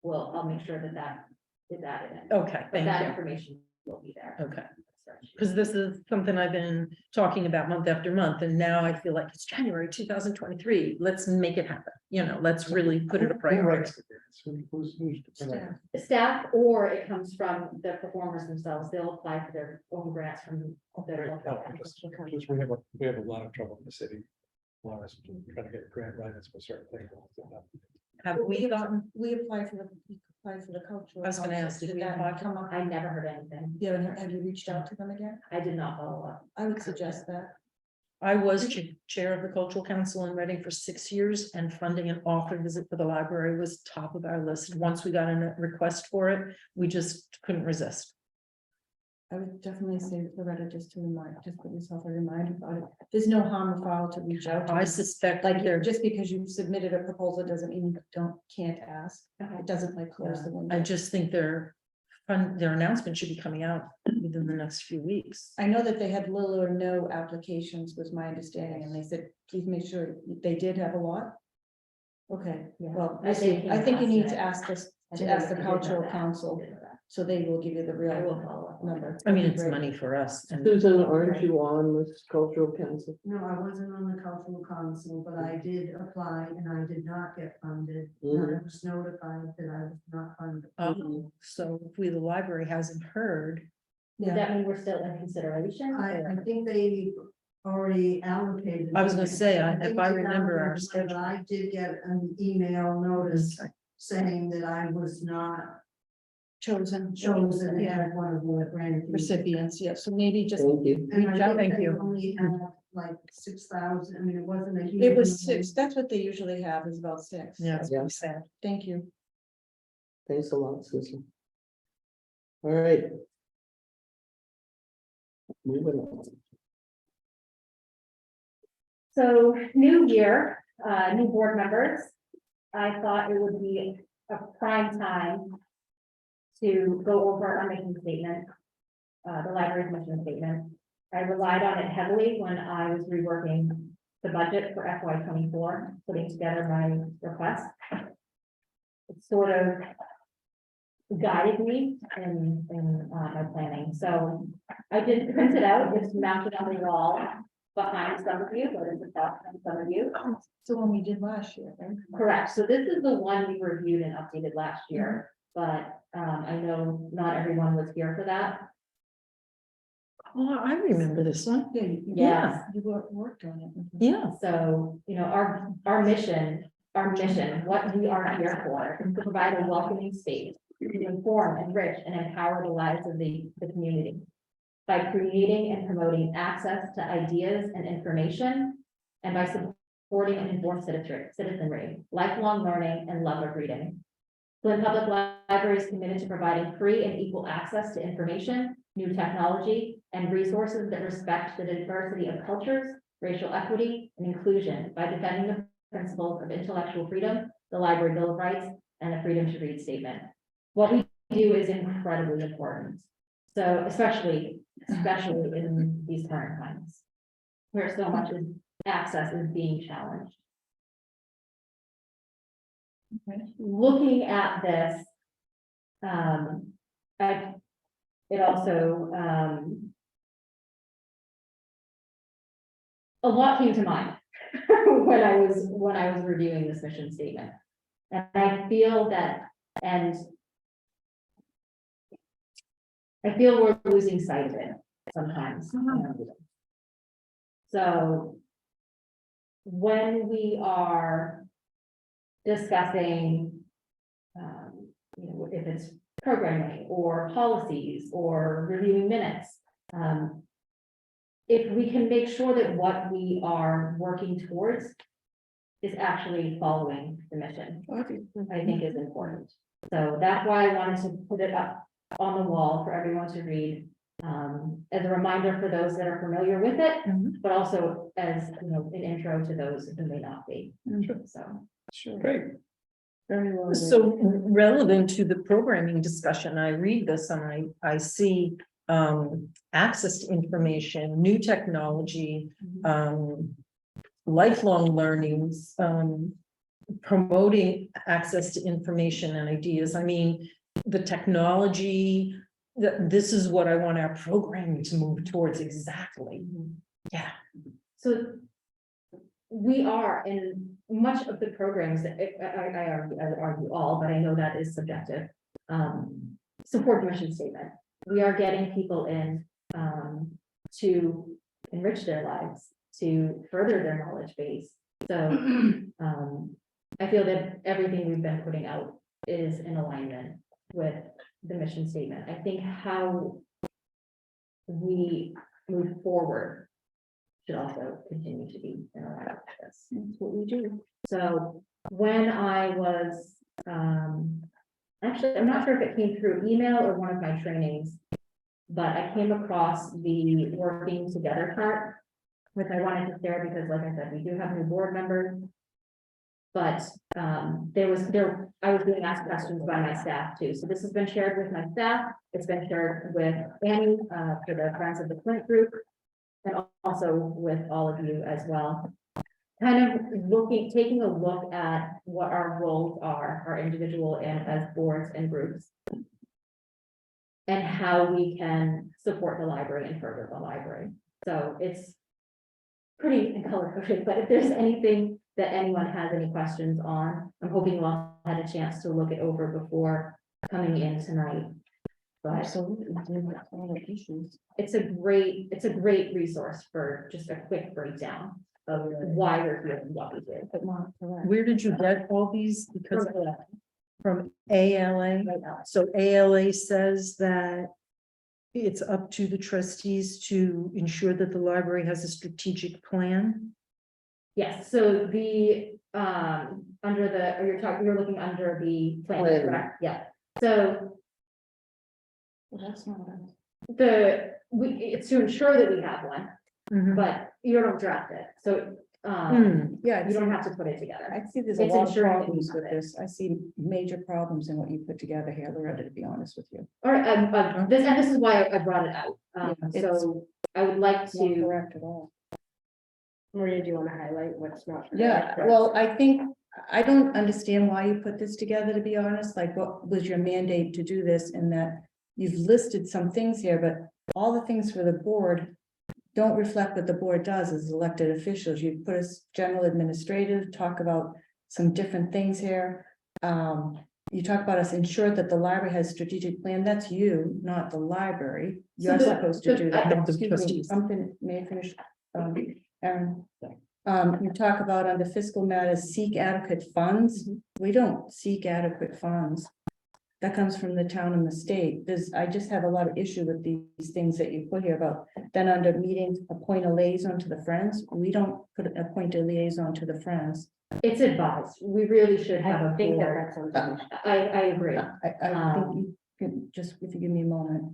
I'll make sure that is added in. Okay, But that thank you. information will be there. Okay, because this is something I've been talking about month after month, and now I feel like it's January 2023. Let's make it happen. Let's really put it a Who priority. writes the grants? Who's Staff, or it comes from the performers themselves. They'll apply for their own grants from their. No, just we have a lot of trouble in the city Want us to try to get grant writers for certain things. Have we gotten, We applied for the cultural. I was gonna ask, did Did we that apply? come up? I never heard anything. Yeah, and have you reached out to them again? I did not follow up. I would suggest that. I was chair of the cultural council in Reading for 6 years, and funding an author visit for the library was top of our list. Once we got a request for it, we just couldn't resist. I would definitely say Loretta, just to remind, just put yourself a reminder about it. There's no harm or foul to reach out to I them. suspect Like, they're, just because you submitted a proposal doesn't mean you can't ask. It doesn't like close the window. I just think their announcement should be coming out within the next few weeks. I know that they had little or no applications, was my understanding, and they said, please make sure they did have a lot. Okay, Yeah. well, I think I think you need to last ask us, I to did- ask I the did know cultural that. council, I did know that. so they will give you the I will real follow up. number. I mean, it's Great. money for us and Susan, aren't you on this cultural council? No, I wasn't on the cultural council, but I did apply and I did not get funded. And Mhm. I was notified that I was not funded. so if the library hasn't heard, Does Yeah, that mean we're still in consideration? I or- think they already allocated. I was gonna say, think if I they remember our allocated, schedule. But I did get an email notice saying that I was not chosen. chosen Yeah, as one of the grantees. recipients, yeah, so maybe just, Thank you. And I reach out. think Thank they you. only had like 6,000, I mean, it wasn't a huge. it was amount. 6, that's what they usually have, is about 6. yeah, it's Yeah. pretty sad. Thank you. Thanks a lot, Susan. All right. Moving on. So, new year, new board members. I thought it would be a prime time to go over our mission statement, the library's mission statement. I relied on it heavily when I was reworking the budget for FY 24, putting together my request. It sort of guided me in my planning. So I did print it out, it's mounted on the wall behind some of you, but it's across from some of you. It's the one we did last year, right? Correct, so this is the one we reviewed and updated last year, but I know not everyone was here for that. Oh, I remember this one. Yeah, Yes. you worked on it. Yeah. So, you know, our mission, what we are here for, is to provide a welcoming space to inform, enrich, and empower the lives of the community by creating and promoting access to ideas and information, and by supporting an informed citizenry, lifelong learning, and love of reading. Flint Public Library is committed to providing free and equal access to information, new technology, and resources that respect the diversity of cultures, racial equity, and inclusion by defending the principles of intellectual freedom, the Library Bill of Rights, and the Freedom to Read statement. What we do is incredibly important. So especially in these current times, where so much access is being challenged. Looking at this, it also, a lot came to mind when I was reviewing this mission statement. And I feel that, and I feel we're losing sight of it sometimes. So when we are discussing, you know, if it's programming or policies or reviewing minutes, if we can make sure that what we are working towards is actually following the mission, I think is important. So that's why I wanted to put it up on the wall for everyone to read, as a reminder for those that are familiar with it, but also as, you know, an intro to those who may not be. So. Sure. Great. Very well. So relevant to the programming discussion, I read this and I see access to information, new technology, lifelong learnings, promoting access to information and ideas. I mean, the technology, this is what I want our programming to move towards exactly. Yeah. So we are in much of the programs that I would argue all, but I know that is subjective. Support the mission statement. We are getting people in to enrich their lives, to further their knowledge base. So, I feel that everything we've been putting out is in alignment with the mission statement. I think how we move forward should also continue to be in alignment with this. That's what we do. So when I was, actually, I'm not sure if it came through email or one of my trainings, but I came across the working together part, which I wanted to share because like I said, we do have new board members. But I was being asked questions by my staff too. So this has been shared with my staff. It's been shared with Annie for the Friends of the Flint group. And also with all of you as well. Kind of taking a look at what our roles are, our individual and as boards and groups. And how we can support the library and further the library. So it's pretty color coded, but if there's anything that anyone has any questions on, I'm hoping you all had a chance to look it over before coming in tonight. But Absolutely. All the issues. it's a great resource for just a quick breakdown of why we're here and what we do. But not correct. Where did you get all these? Because from ALA, so ALA says that it's up to the trustees to ensure that the library has a strategic plan. Yes, so the, you're looking under the plan, Plan. correct? Yeah, so Well, that's not us. it's to ensure that we have one, Mhm. but you don't draft it, so, Yeah, you don't have to put it together. I see there's a It's lot of ensuring that we problems have with it. this. I see major problems in what you put together here, Loretta, to be honest with you. All right, this is why I brought it out, Yeah, so I would like It's not to, correct at all. Maria, do you want to highlight what's not? Yeah, well, I think, I don't understand why you put this together, to be honest, like what was your mandate to do this in that you've listed some things here, but all the things for the board don't reflect what the board does as elected officials. You put us general administrative, talk about some different things here. You talk about us ensure that the library has strategic plan. That's you, not the library. You're the- supposed to do that. the Excuse me, trustees. may I finish? Aaron, you talk about under fiscal matters, seek adequate funds. We don't seek adequate funds. That comes from the town and the state. I just have a lot of issue with these things that you put here about. Then under meetings, appoint a liaison to the Friends. We don't appoint a liaison to the Friends. it's advised, we really should have I a think that board. that's something. I agree. I think you can, just if you give me a moment.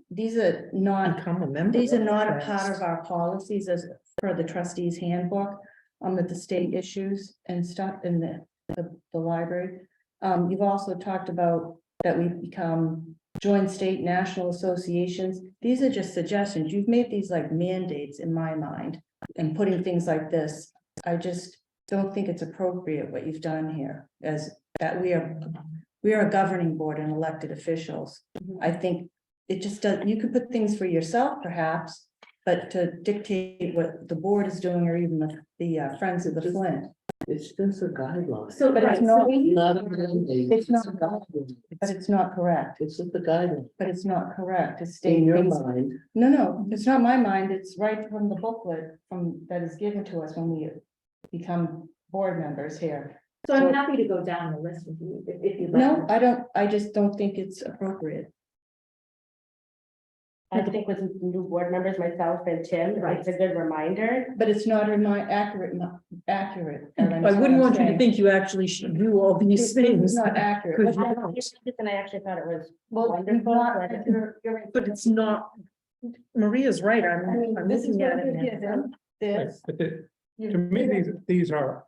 These are not, Become a member. these are not a of part of our policies as per the trustees handbook. With the state issues and stuff in the library. You've also talked about that we become joint state national associations. These are just suggestions. You've made these like mandates in my mind and putting things like this. I just don't think it's appropriate what you've done here as that we are a governing board and elected officials. I think it just does, you could put things for yourself perhaps, but to dictate what the board is doing or even the Friends of the Flint. It's just a guideline. So, But right, it's so not- we, Not a mandate. It's not- a guideline. But it's not correct. It's just a guideline. But it's not correct. It's In stating your things. mind, No, it's not my mind. It's right from the booklet that is given to us when we become board members here. so I'm happy to go down the list with you if you'd like. No, I don't, I just don't think it's appropriate. I think with new board members, myself and Tim, it's a good reminder. But it's not accurate. I wouldn't want you to think you actually should do all these It's things, not accurate. Because And I actually thought it was Well, wonderful. not- but I- you're- but it's not. Maria's right, I mean, I'm this is looking what at it it. is, now. and this. But to me, these are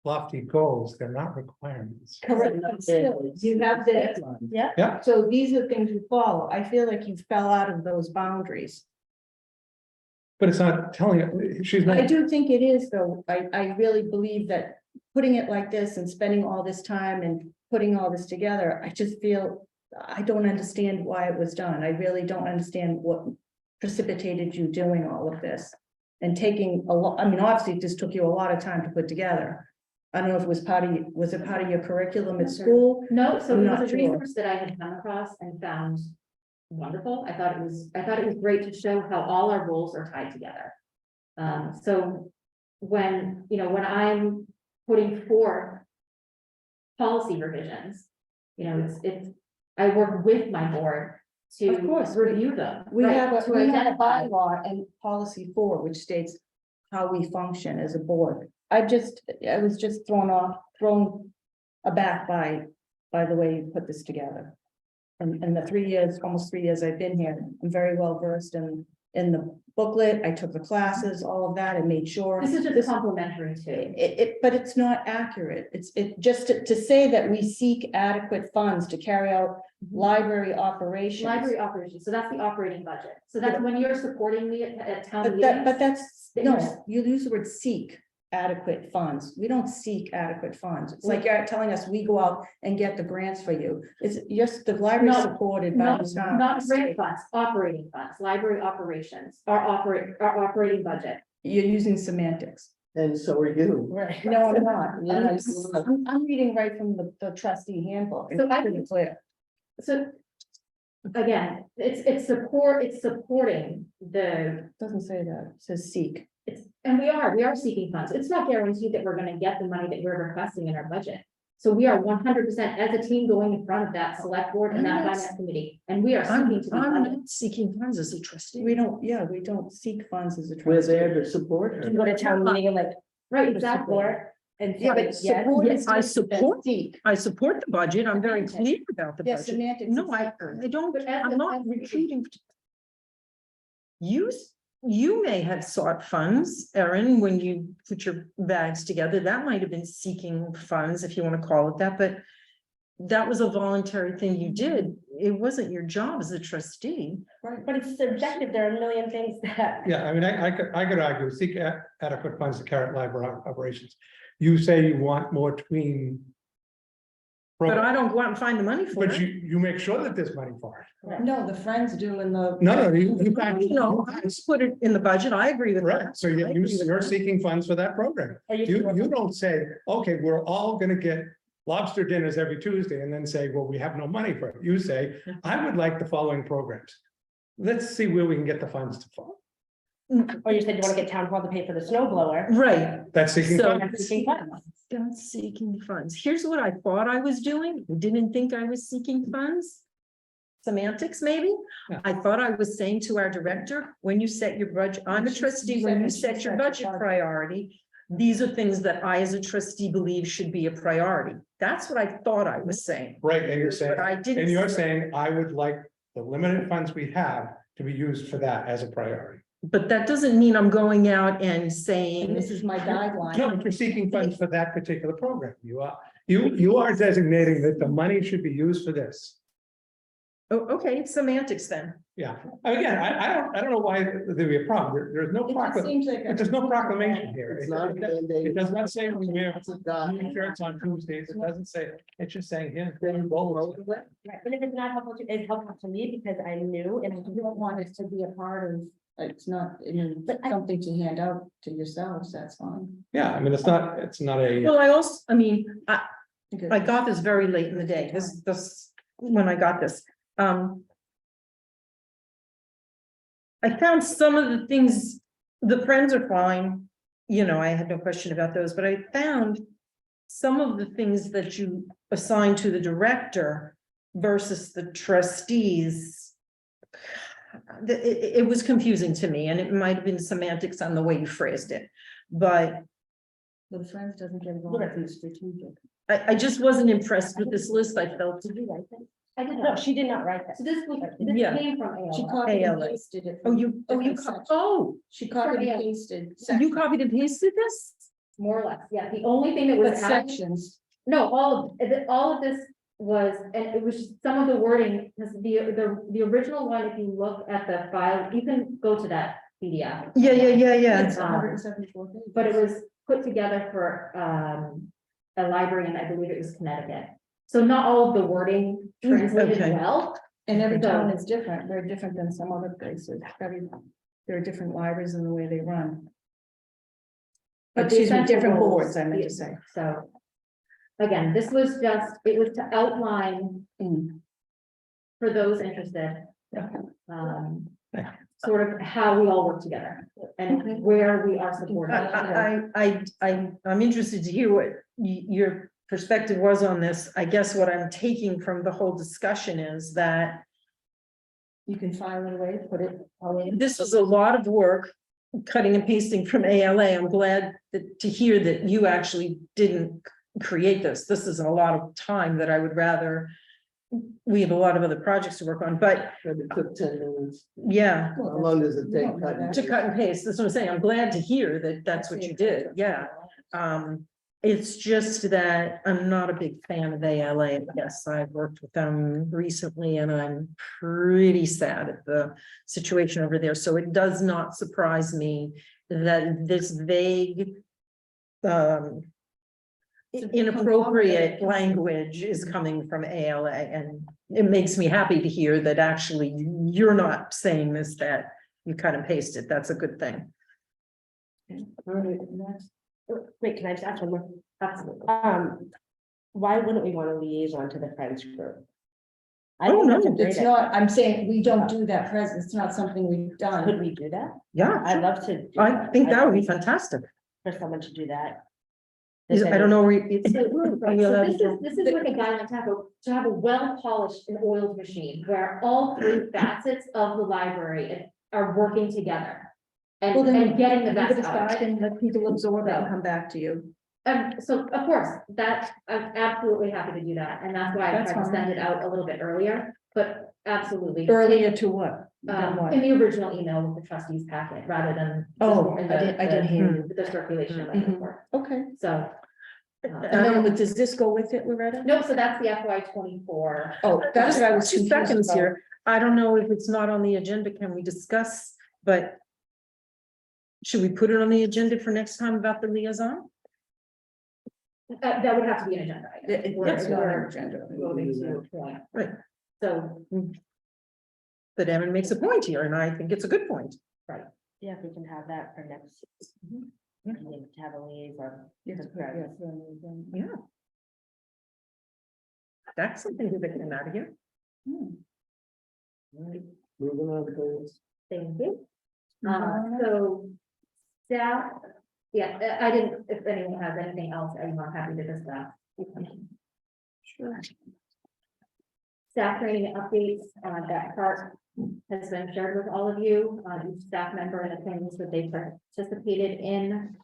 lofty goals, they're not requirements. Correct. but still, You have this. Yeah. Yeah. So these are things you follow. I feel like you fell out of those boundaries. But it's not telling you, she's I not, do think it is, though. I really believe that putting it like this and spending all this time and putting all this together, I just feel. I don't understand why it was done. I really don't understand what precipitated you doing all of this. And taking a lot, I mean, obviously, it just took you a lot of time to put together. I don't know if it was was it part of your curriculum at school? No, so I'm it not was a sure. resource that I had come across and found wonderful. I thought it was great to show how all our roles are tied together. So when, when I'm putting forth policy revisions, I work with my board to Of course, review them. We right, have to a identify. bylaw and policy 4, which states how we function as a board. I was just thrown aback by the way you put this together. And in the 3 years, almost 3 years I've been here, I'm very well versed in the booklet. I took the classes, all of that, and made sure. This is just complimentary too. But it's not accurate. It just to say that we seek adequate funds to carry out library operations. Library operations, so that's the operating budget. So that's when you're supporting me at town But meetings. that's, that no, you're- you use the word seek adequate funds. We don't seek adequate funds. It's like you're telling us we go out and get the grants for you. It's just the library No, supported by Not, the town. not grant funds, operating funds, library operations, our operating budget. You're using semantics. And so are you. Right. No, I'm not. Yeah. I'm reading right from the trustee handbook. So It's I- pretty clear. So again, it's supporting the, Doesn't say that. It says seek. and we are seeking funds. It's not guaranteed that we're gonna get the money that we're requesting in our budget. So we are 100% as a team going in front of that select board and that finance committee, and we are seeking to be I'm funded. not seeking funds as a trustee. We don't seek funds as a We're trustee. there to support her. Go to town meeting and like Right, exactly. support and. Yeah, but say yes. support Yes, is I different than support- seek. I support the budget. I'm very clear about the Yes, budget. semantics. No, is I different. don't, But as I'm a- not as a- recruiting. You may have sought funds, Erin, when you put your bags together. That might have been seeking funds, if you want to call it that, but that was a voluntary thing you did. It wasn't your job as a trustee. But it's subjective. There are a million things that. Yeah, I mean, I could argue, seek adequate funds to carry out library operations. You say you want more tween. But I don't go out and find the money for But it. you make sure that there's money for it. No, the friends do in the. No, you. No, I just put it in the budget. I agree with Right, that. so I agree with you're that. seeking funds for that program. Are You don't say, okay, we're all gonna get lobster dinners every Tuesday and then say, well, we have no money for it. You say, I would like the following programs. Let's see where we can get the funds to fall. Or you said you want to get town hall to pay for the snow blower. Right. That's seeking So- funds. That's seeking funds. That's seeking funds. Here's what I thought I was doing. I didn't think I was seeking funds. Semantics, maybe. Yeah. I thought I was saying to our director, when you set your budget, I'm a trustee, when you set your budget priority, these are things that I, as a trustee, believe should be a priority. That's what I thought I was saying. Right, and you're saying, But I didn't. and you're say- saying, I would like the limited funds we have to be used for that as a priority. But that doesn't mean I'm going out and And saying, this is my guideline. No, but you're seeking funds for that particular program. You are designating that the money should be used for this. oh, okay, semantics then. Yeah, again, I don't know why there'd be a problem. There's no It just proclamation. seems like. a- There's no proclamation here. It's not a mandate. It does not say we wear It's a guide. new shirts on Tuesdays. It doesn't say, it's just saying here. Then roll with it. Right, but if it's not helpful to, it's helpful to me because I knew and I You don't want it to be a part of, it's not, But I- something to hand out to yourselves, that's fine. Yeah, I mean, it's not a, Well, I also, I mean, Okay. I got this very late in the day, when I got this. I found some of the things, the friends are fine, I had no question about those, but I found some of the things that you assign to the director versus the trustees. It was confusing to me, and it might have been semantics on the way you phrased it, but The friends doesn't get involved in strategic. I just wasn't impressed with this list. I felt. did you write that? I did No, not. she did not write that. So this Yeah. came from She AOL. copied and ALA. pasted it. Oh, from you different sections. She copied Yeah. and pasted. You copied and pasted this? More or less, yeah. The only thing that was But added, sections, no, all of this was, and it was some of the wording, because the original one, if you look at the file, you can go to that PDF. Yeah. it's 174 pages. But it was put together for a library, and I believe it was Connecticut. So not all of the wording translated Okay. well. And every So- town is different, they're different than some other places, there are different libraries in the way they run. But the Excuse me, essential different goals- boards, I meant to say. So, again, this was just, it was to outline Mm. for those interested. Okay. sort of how we all work together and where we are supported. I'm interested to hear what your perspective was on this. I guess what I'm taking from the whole discussion is that You can file it away, put it all in. this was a lot of work, cutting and pasting from ALA. I'm glad to hear that you actually didn't create this. This is a lot of time that I would rather, we have a lot of other projects to work on, but But it took 10 minutes. yeah, How long does it take? to cut and paste. That's what I'm saying. I'm glad to hear that that's what you did. Yeah. It's just that I'm not a big fan of ALA. Yes, I've worked with them recently and I'm pretty sad at the situation over there. So it does not surprise me that this vague, inappropriate language is coming from ALA, and it makes me happy to hear that actually you're not saying this, that you cut and paste it. That's a good thing. Wait, can I just ask one more? Absolutely. Why wouldn't we want a liaison to the Friends group? I Oh, think that's a no, great It's idea. not, I'm saying we don't do that present, it's not something we've Could done. we do that? Yeah, I'd love to. do I think that would be I'd love fantastic. For someone to do that. I don't know. It's. So Are we allowed to this is like a guideline to have a well-polished and oiled machine where all three facets of the library are working together. Well, then And getting the leave it best out of aside it. and let people absorb it and come back to you. So of course, that, I'm absolutely happy to do that, and that's why I That's tried to fine. send it out a little bit earlier, but absolutely. Earlier to what? Than what? In the original email with the trustees packet, rather than. Oh, in I didn't hear you. The circulation of my Mhm. report, Okay. so. And then does this go with it, Loretta? No, so that's the FY 24. Oh, that's what I was 2 confused seconds about. here. I don't know if it's not on the agenda. Can we discuss, but should we put it on the agenda for next time about the liaison? That would have to be an agenda item. It's not on our We're agenda. voting to, yeah. Right. So, But Evan makes a point here, and I think it's a good point. Yeah, if we can have that for next. meeting, to have a liaison. Yes, for Friends. Yeah. That's something good that came out of here. Moving on to goals. thank you. So. Staff, yeah, I didn't, if anyone has anything else, I'm not happy to discuss. Sure. Staff training updates, that part has been shared with all of you, each staff member and the things that they participated in.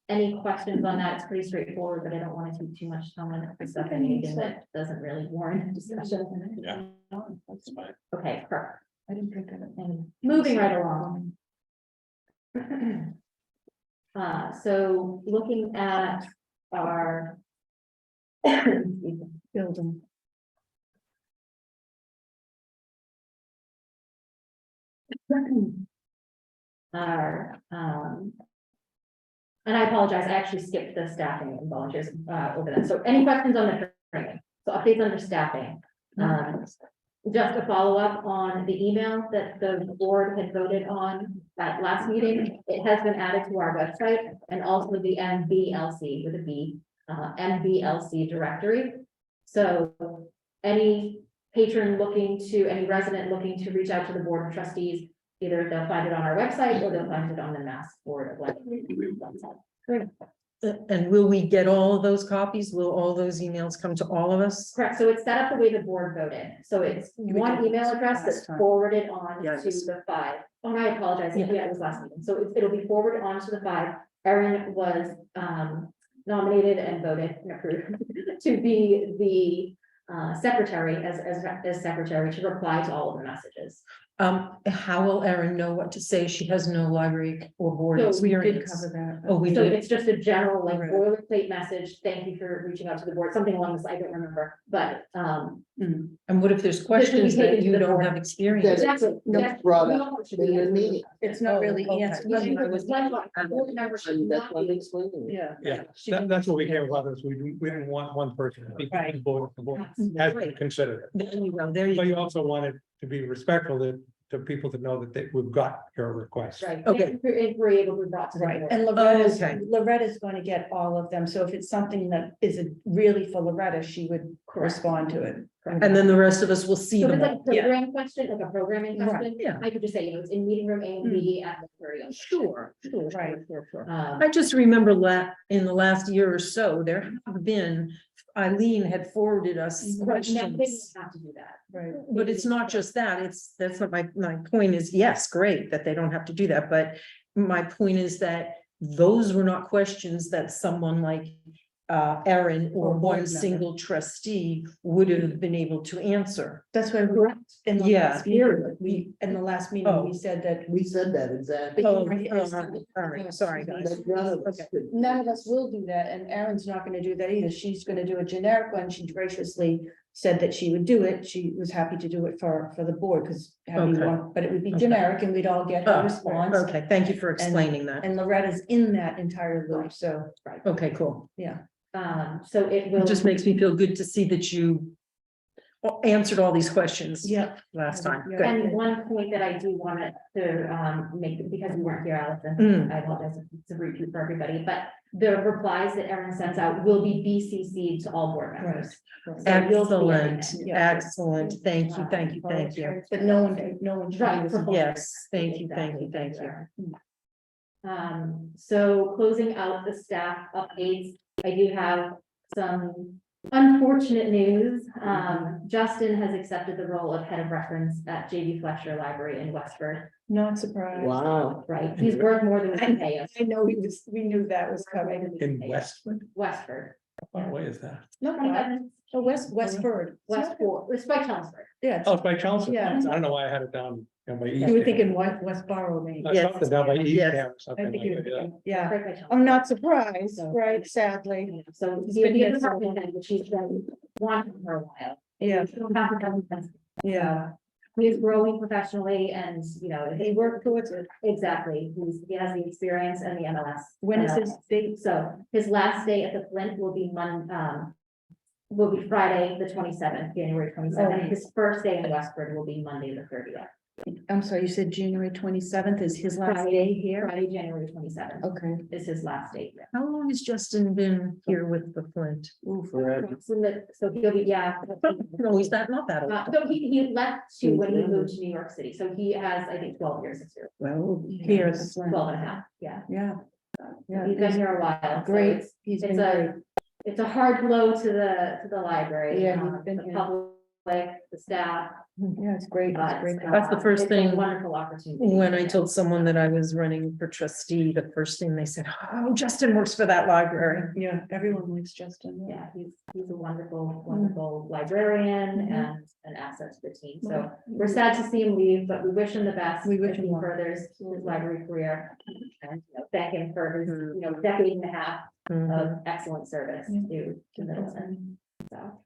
Any questions on that? It's pretty straightforward, but I don't want to take too much time on the stuff, anything that doesn't really warrant discussion. Yeah. Okay, perfect. I didn't think of it. And moving right along. So looking at our. Building. Our, and I apologize, I actually skipped the staffing and volunteers, over that. So any questions on the training? So updates under staffing. Just a follow-up on the email that the board had voted on at last meeting. It has been added to our website and also the MBLC with a B, MBLC directory. So any patron looking to, any resident looking to reach out to the board of trustees, either they'll find it on our website or they'll find it on the Mass Board of Elections website. And will we get all of those copies? Will all those emails come to all of us? Correct, so it's set up the way the board voted, so it's one email address that's forwarded on to Yes. the 5. Oh, and I apologize, Yeah. yeah, it was last meeting, so it'll be forwarded on to the 5. Erin was nominated and voted and approved to be the secretary, as secretary, to reply to all of the messages. How will Erin know what to say? She has no library or board So we Did experience. cover that. Oh, we So did. it's just a general like Right. boilerplate message, thank you for reaching out to the board, something along this, I don't remember, but And what if there's This questions would be taken that to you the don't board. have experience? exactly. No, that's- brought we up don't want to in be the answered. meeting. It's not really okay. answered. Yeah, I was- board members should And that's not what I'm be- explaining. Yeah. Yeah, that's what we came about this. We didn't want one person. to be Right. the board has to consider it. There you go, there you But go. you also wanted to be respectful to to people to know that we've got your request. Right. Okay. Inquiry able to be brought to the Right, board. and Okay. Loretta's going to get all of them, so if it's something that isn't really for Loretta, she would respond to it. And then the rest of us will see So if them it's like all. a program question, like a programming Right, question, yeah. I could just say, it's in meeting room A and B at the period. Sure, sure, Right. sure. Um, I just remember in the last year or so, there have been, Eileen had forwarded us now they don't questions. have to do that. right. But it's not just that, that's what my point is, yes, great that they don't have to do that, but my point is that those were not questions that someone like Erin or Or board one member. single trustee would have been able to answer. That's why we, in the Yeah. last meeting, in the last meeting, we said that We said that exactly. Oh, Right, all right, sorry, guys. That none of us Okay. could- none of us will do that, and Erin's not gonna do that either. She's gonna do a generic one. She graciously said that she would do it. She was happy to do it for the board, because Okay. but it would be Okay. generic and we'd all get Oh, a response. Okay, thank you for explaining that. And Loretta's in that entire loop, so, Okay, cool. yeah. So it will. It just makes me feel good to see that you answered all these questions Yeah. last time. Yeah. Good. And one point that I do want to make, because you weren't here, Allison, Mm. I apologize if it's a repeat for everybody, but the replies that Erin sends out will be BCC'd to all board members. So you'll see Excellent, everything. Yeah. excellent. Thank you, thank you, thank you. But no one. Right, for both. Yes, thank you, thank you, thank you. So closing out the staff updates, I do have some unfortunate news. Justin has accepted the role of head of reference at JV Fletcher Library in Westford. Not surprised. Wow. Right, he's worth more than we can pay us. I know we knew that was coming. In Westwood, Westford. what way is that? No, oh, Westford. Westport, it's by Chelmsford. Yeah, Oh, it's by Chelmsford. Yeah. I don't know why I had it down, by East. you were thinking Westboro, maybe. I thought down by East Yes. Ham or I something think like you were that, yeah. thinking, yeah. Right by Chelmsford. I'm not surprised, right, sadly. So He's he'll been be a here so department head, which he's been wanting for a while. Yeah, Yeah. He's growing professionally and, you know, he worked towards it. exactly, he has the experience and the MLS. When is his date? So his last day at the Flint will be will be Friday, the 27th, January 27th. Oh. His first day in Westford will be Monday, the 30th. I'm sorry, you said January 27th is his last day here? Friday, January 27th Okay. is his last day. How long has Justin been here with the Flint? Ooh, forever. So he'll be, yeah. No, he's not that old. No, he left to when he moved to New York City, so he has, I think, 12 years experience. Well, Here at the Flint. 12 and a half, yeah. Yeah. Yeah, He's been here a while. so great. it's- He's It's been great. it's a hard blow to the library. Yeah, he's been The here. public, the staff. Yeah, it's great. It's but, great. That's the first it's a thing Wonderful opportunity. when I told someone that I was running for trustee, the first thing they said, oh, Justin works for that library. Yeah, everyone likes Justin. Yeah, he's a wonderful librarian Mhm. and an asset to the team. So we're sad to see him leave, but we wish him the best. We wish as him he well. furthers his library career. And thank him for his, Mhm. decade and a half Mhm. of excellent service Yeah. to Middleton. So.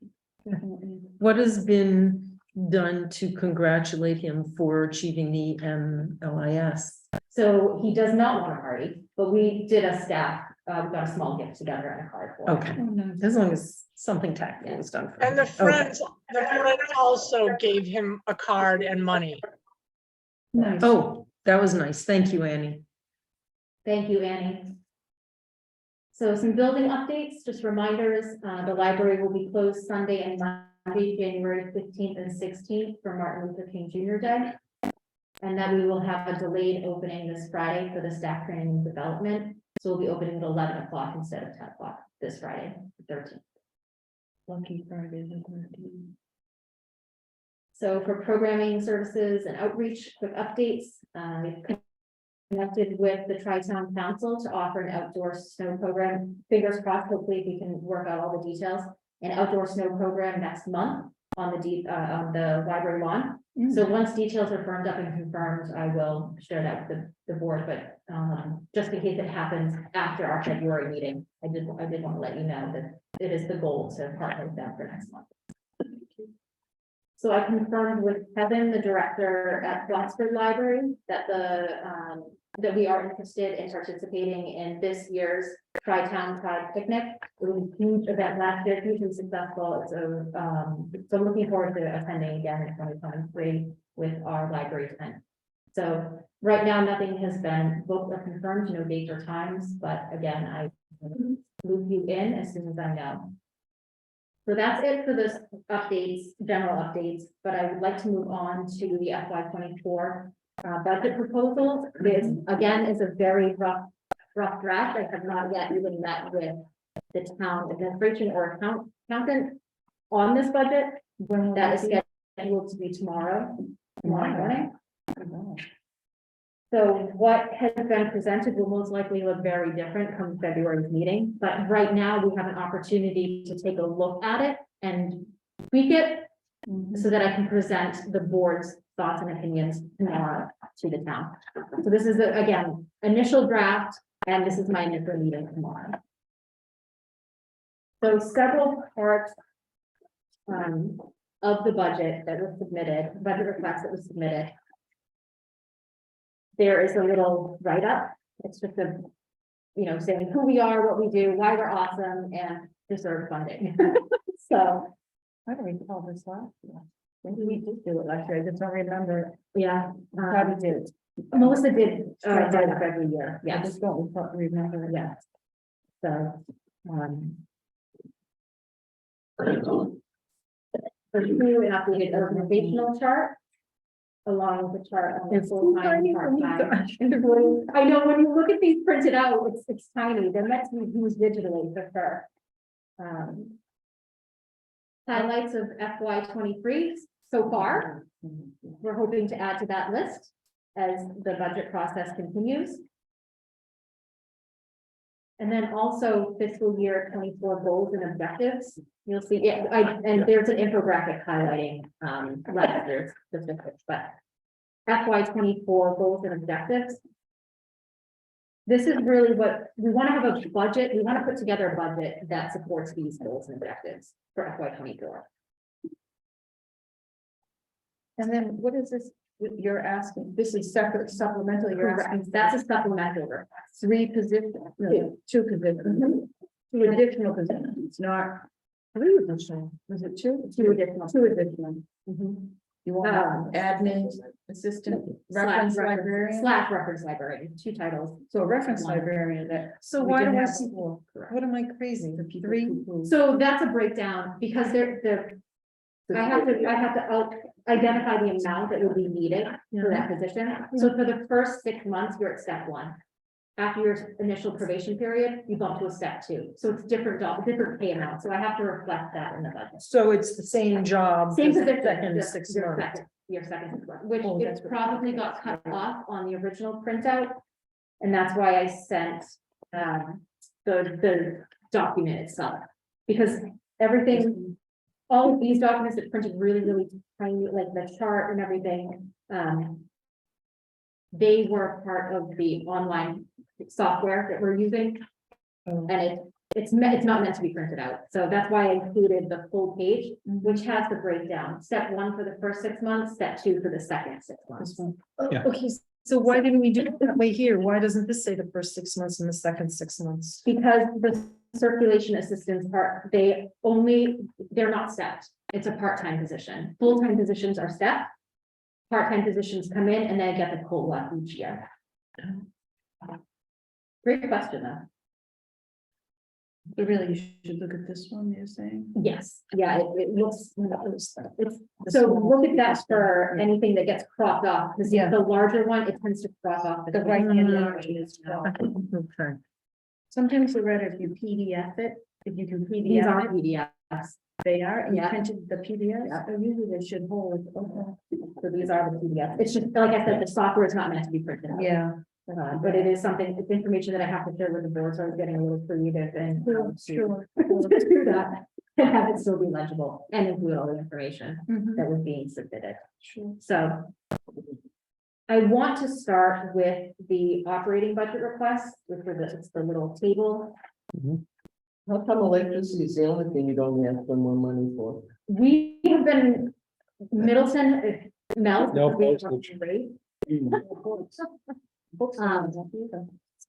Definitely. What has been done to congratulate him for achieving the MLIS? So he does not want a party, but we did a staff, we got a small gift together and a card for him. Okay, Oh, nice. as long as something tactful was done. for And him. the Okay. friends also gave him a card and money. Nice. Oh, that was nice. Thank you, Annie. Thank you, Annie. So some building updates, just reminders, the library will be closed Sunday and Monday, January 15th and 16th for Martin Luther King Jr. Day. And then we will have a delayed opening this Friday for the staff training and development. So we'll be opening at 11 o'clock instead of 10 o'clock this Friday, the 13th. Lucky Friday. the 13th. So for programming services and outreach, quick updates, we've connected with the Tri-Town Council to offer an outdoor snow program. Fingers crossed, hopefully we can work out all the details. An outdoor snow program next month on the library lawn. So once details are firmed up and confirmed, I will share that with the board, but just in case it happens after our February meeting, I did want to let you know that it is the goal to partner with them for next month. So I confirmed with Kevin, the director at Blacksburg Library, that that we are interested in participating in this year's Tri-Town Pride Picnic. It was a huge event last year, hugely successful. So I'm looking forward to attending again in 2023. with our library tenant. So right now, nothing has been booked or confirmed, no dates or times, but again, I loop you in as soon as I know. So that's it for this updates, general updates, but I would like to move on to the FY 24 budget proposal. This, again, is a very rough draft. I have not yet even met with the town administration or accountant on this budget. When will That is be? scheduled to be tomorrow morning. So what has been presented will most likely look very different come February's meeting, but right now we have an opportunity to take a look at it and tweak it so that I can present the board's thoughts and opinions tomorrow to the town. So this is, again, initial draft, and this is my initial meeting tomorrow. So several parts of the budget that was submitted, budget request that was submitted. There is a little write-up. It's just a, saying who we are, what we do, why we're awesome, and deserve funding. So, I don't recall this last year. Maybe we did do it last year, I just don't remember. yeah, Probably did. Melissa did write up every year, I yes, just don't remember it. yes. So, for you, an updated organizational chart. Along with the chart on the It's full-time, tiny when you part-time employees. I know, when you look at these printed out, it's tiny, they're meant to be used digitally for sure. Highlights of FY 23 so far. We're hoping to add to that list as the budget process continues. And then also fiscal year 24 goals and objectives. You'll see, and there's an infographic highlighting last year's specifics, but FY 24 goals and objectives. This is really what we want to have a budget. We want to put together a budget that supports these goals and objectives for FY 24. And then what is this you're asking? This is separate supplemental, you're asking. That's a supplemental request. 3 positions, no, 2 positions, 2 additional positions, not 3 additional. Was it 2? 2 additional. 2 additional. Mhm. You want admin, assistant, reference librarian? Slash reference librarian, 2 titles. So a reference librarian that. So we why didn't do I have see, before. what am I crazy? The people 3? who- So that's a breakdown, because I have to identify the amount that will be needed for that position. So for the first 6 months, you're at step 1. After your initial probation period, you bump to a step 2. So it's different pay amount. So I have to reflect that in the budget. So it's the same job. Same just position, second just 6 your months. your second 6 months, which Oh, it that's what- probably got cut off on the original printout. And that's why I sent the document itself, because everything, all of these documents that printed really, really tiny, like the chart and everything. They were part of the online software that we're using. And it's not meant to be printed out, so that's why I included the full page, which has the breakdown. Step 1 for the first 6 months, step 2 for the second 6 months. Yeah. Okay, so why didn't we do it that way here? Why doesn't this say the first 6 months and the second 6 months? Because the circulation assistants they're not stepped. It's a part-time position. Full-time positions are stepped. Part-time positions come in and then get the COLA each year. Great question, though. But really, you should look at this one, you're saying? Yes, yeah, it looks, so look at that for anything that gets cropped off, because Yeah. the larger one, it tends to crop off. The right hand Mm. margin is wrong. Okay. Sometimes the better if you PDF it, if you can These PDF are it, PDFs, they are, and you Yeah. printed the PDFs, so usually they should hold. Okay. so these are the PDFs. It's just, like I said, the software is not meant to be printed out. Yeah. But it is something, it's information that I have to share with the board, so I was getting a little creative and. Sure. Do that, and have it still be legible and include all the information Mhm. that was being submitted. Sure. So I want to start with the operating budget request, which it's the little table. How come electricity is the only thing you don't have some more money for? We have been, Middleton, Mel. No postage. rate. Books. Um,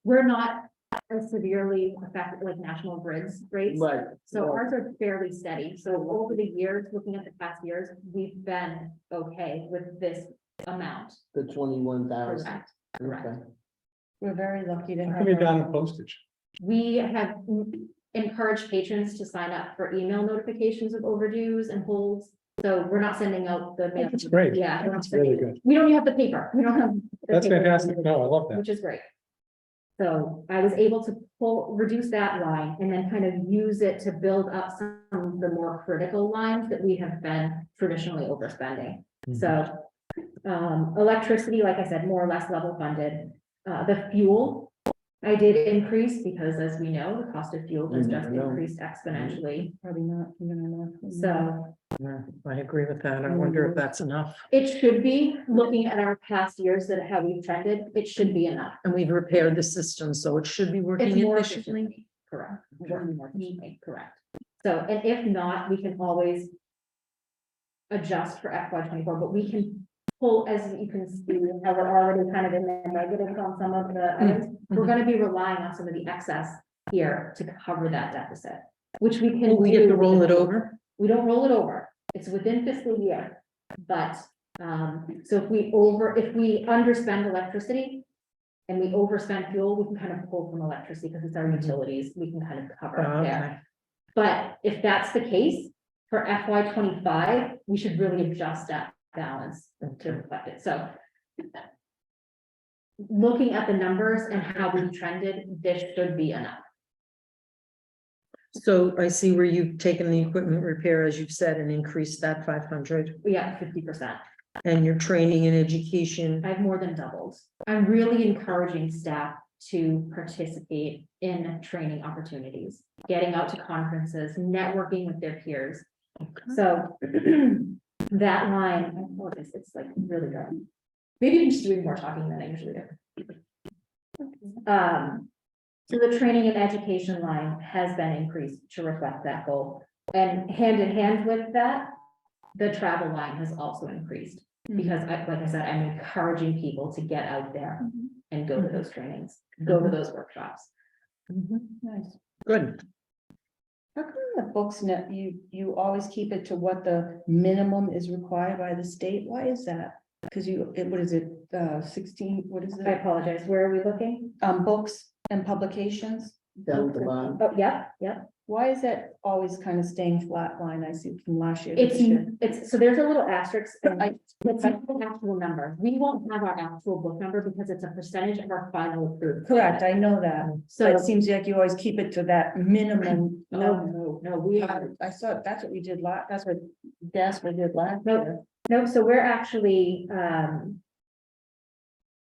We're not as severely affected like national grids rates. Right. So Well, ours are fairly steady. So over the years, looking at the past years, we've been okay with this amount. The 21,000. Correct. Correct. We're very lucky to How have. come you're her. down in postage? We have encouraged patrons to sign up for email notifications of overdues and holds. So we're not sending out the. mail. That's great. Yeah. we're not That's really sending- good. We don't have the paper. We don't have. the That's paper. fantastic. No, I love that. Which is great. So I was able to reduce that line and then kind of use it to build up some of the more critical lines that we have been traditionally overspending. So, electricity, like I said, more or less level funded. The fuel, I did increase because as we know, the cost of fuel has You just never know. increased exponentially. Probably not, enough. So Yeah, I agree with that. I wonder if that's enough. it should be, looking at our past years that how we've trended, it should be enough. And we've repaired the system, so it should be It's working more efficiently. efficiently, correct. Working more efficiently, correct. So, and if not, we can always adjust for FY 24, but we can pull, as you can see, how we're already kind of in the negatives on some of the items. We're gonna be relying on some of the excess here to cover that deficit, which we can. Will we get do to roll it within- over? We don't roll it over. It's within fiscal year. But, so if we underspend electricity and we overspend fuel, we can kind of pull from electricity because it's our utilities. We can kind of cover Oh, it there. okay. But if that's the case, for FY 25, we should really adjust that balance to reflect it. So looking at the numbers and how we trended, this should be enough. So I see where you've taken the equipment repair, as you've said, and increased that 500. We got 50%. And your training and education, I've more than doubled. I'm really encouraging staff to participate in training opportunities, getting out to conferences, networking with their peers. So that line, I apologize, it's like really good. Maybe I'm just doing more talking than I usually do. So the training and education line has been increased to reflect that goal. And hand in hand with that, the travel line has also increased. Because like I said, I'm encouraging people to get out there and go to those trainings, go to those workshops. Nice. good. How come the books net, you always keep it to what the minimum is required by the state? Why is that? Because what is it, 16, what is I it? apologize, where are we looking? Books and publications? Down at the bottom. Oh, yeah, yeah. Why is that always kind of staying flat line? I see from last year. to this year. It's, so there's a little asterisk. I- It's not the actual number. We won't have our actual book number because it's a percentage of our final approved. Correct, I know that. So So, it seems like you always keep it to that minimum. no, we are. I saw, that's what we did that's what Jasper did last No. year. No, so we're actually,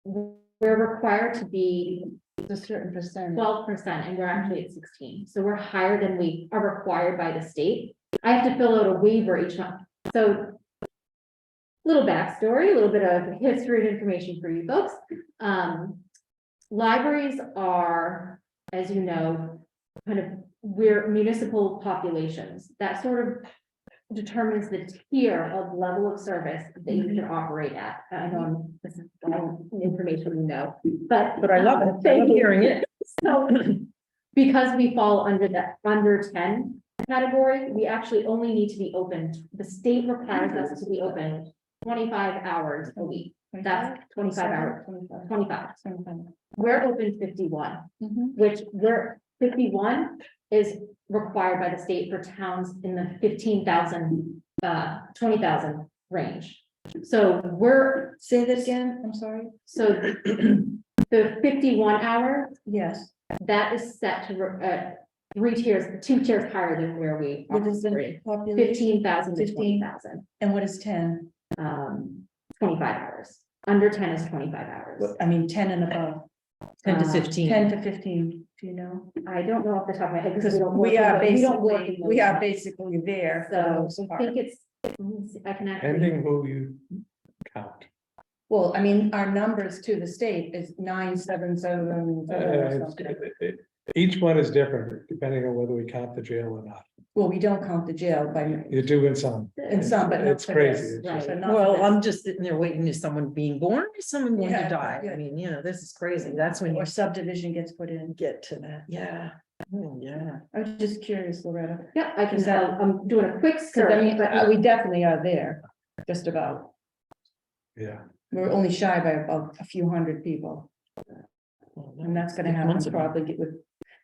we're required to be A certain percentage. 12% and we're actually at 16. So we're higher than we are required by the state. I have to fill out a waiver each month. So little backstory, a little bit of history and information for you folks. Libraries are, as you know, kind of, we're municipal populations. That sort of determines the tier of level of service that you can operate at. I know this is all information you know, but. I love it. Thank you. Hearing it. So, because we fall under the under 10 category, we actually only need to be open. The state requires us to be open 25 hours a week. That's 25 hours, 25. We're open 51, Mhm. which we're 51 is required by the state for towns in the 15,000, 20,000 range. So we're, Say that again, I'm sorry. so the 51 hour, Yes. that is set to, 2 tiers higher than where we What is the operate. population? 15,000 to 15. 20,000, And what is 10? 25 hours. Under 10 is 25 hours. I mean, 10 and above. 10 to 15. 10 to 15, do you know? I don't know off the top of my head Because because we don't. we are work in basically, those we are numbers. basically there. So I think it's, I can Pending actually, who you count. Well, I mean, our numbers to the state is 977. or something. Each one is different depending on whether we count the jail or not. Well, we don't count the jail by, You do in some. in some, but not It's for crazy. this. It's just- But not for Well, this. I'm just sitting there waiting, is someone being born, is someone going to Yeah, die? yeah. I mean, you know, this is crazy. That's when you Or subdivision gets put in. get to that, yeah. Oh, yeah. I was just curious, Loretta. Yeah, I can Is that- tell, I'm doing a quick Cause I search, mean, but we definitely are there, just about. Yeah. We're only shy by about a few hundred people, and that's gonna happen probably get with,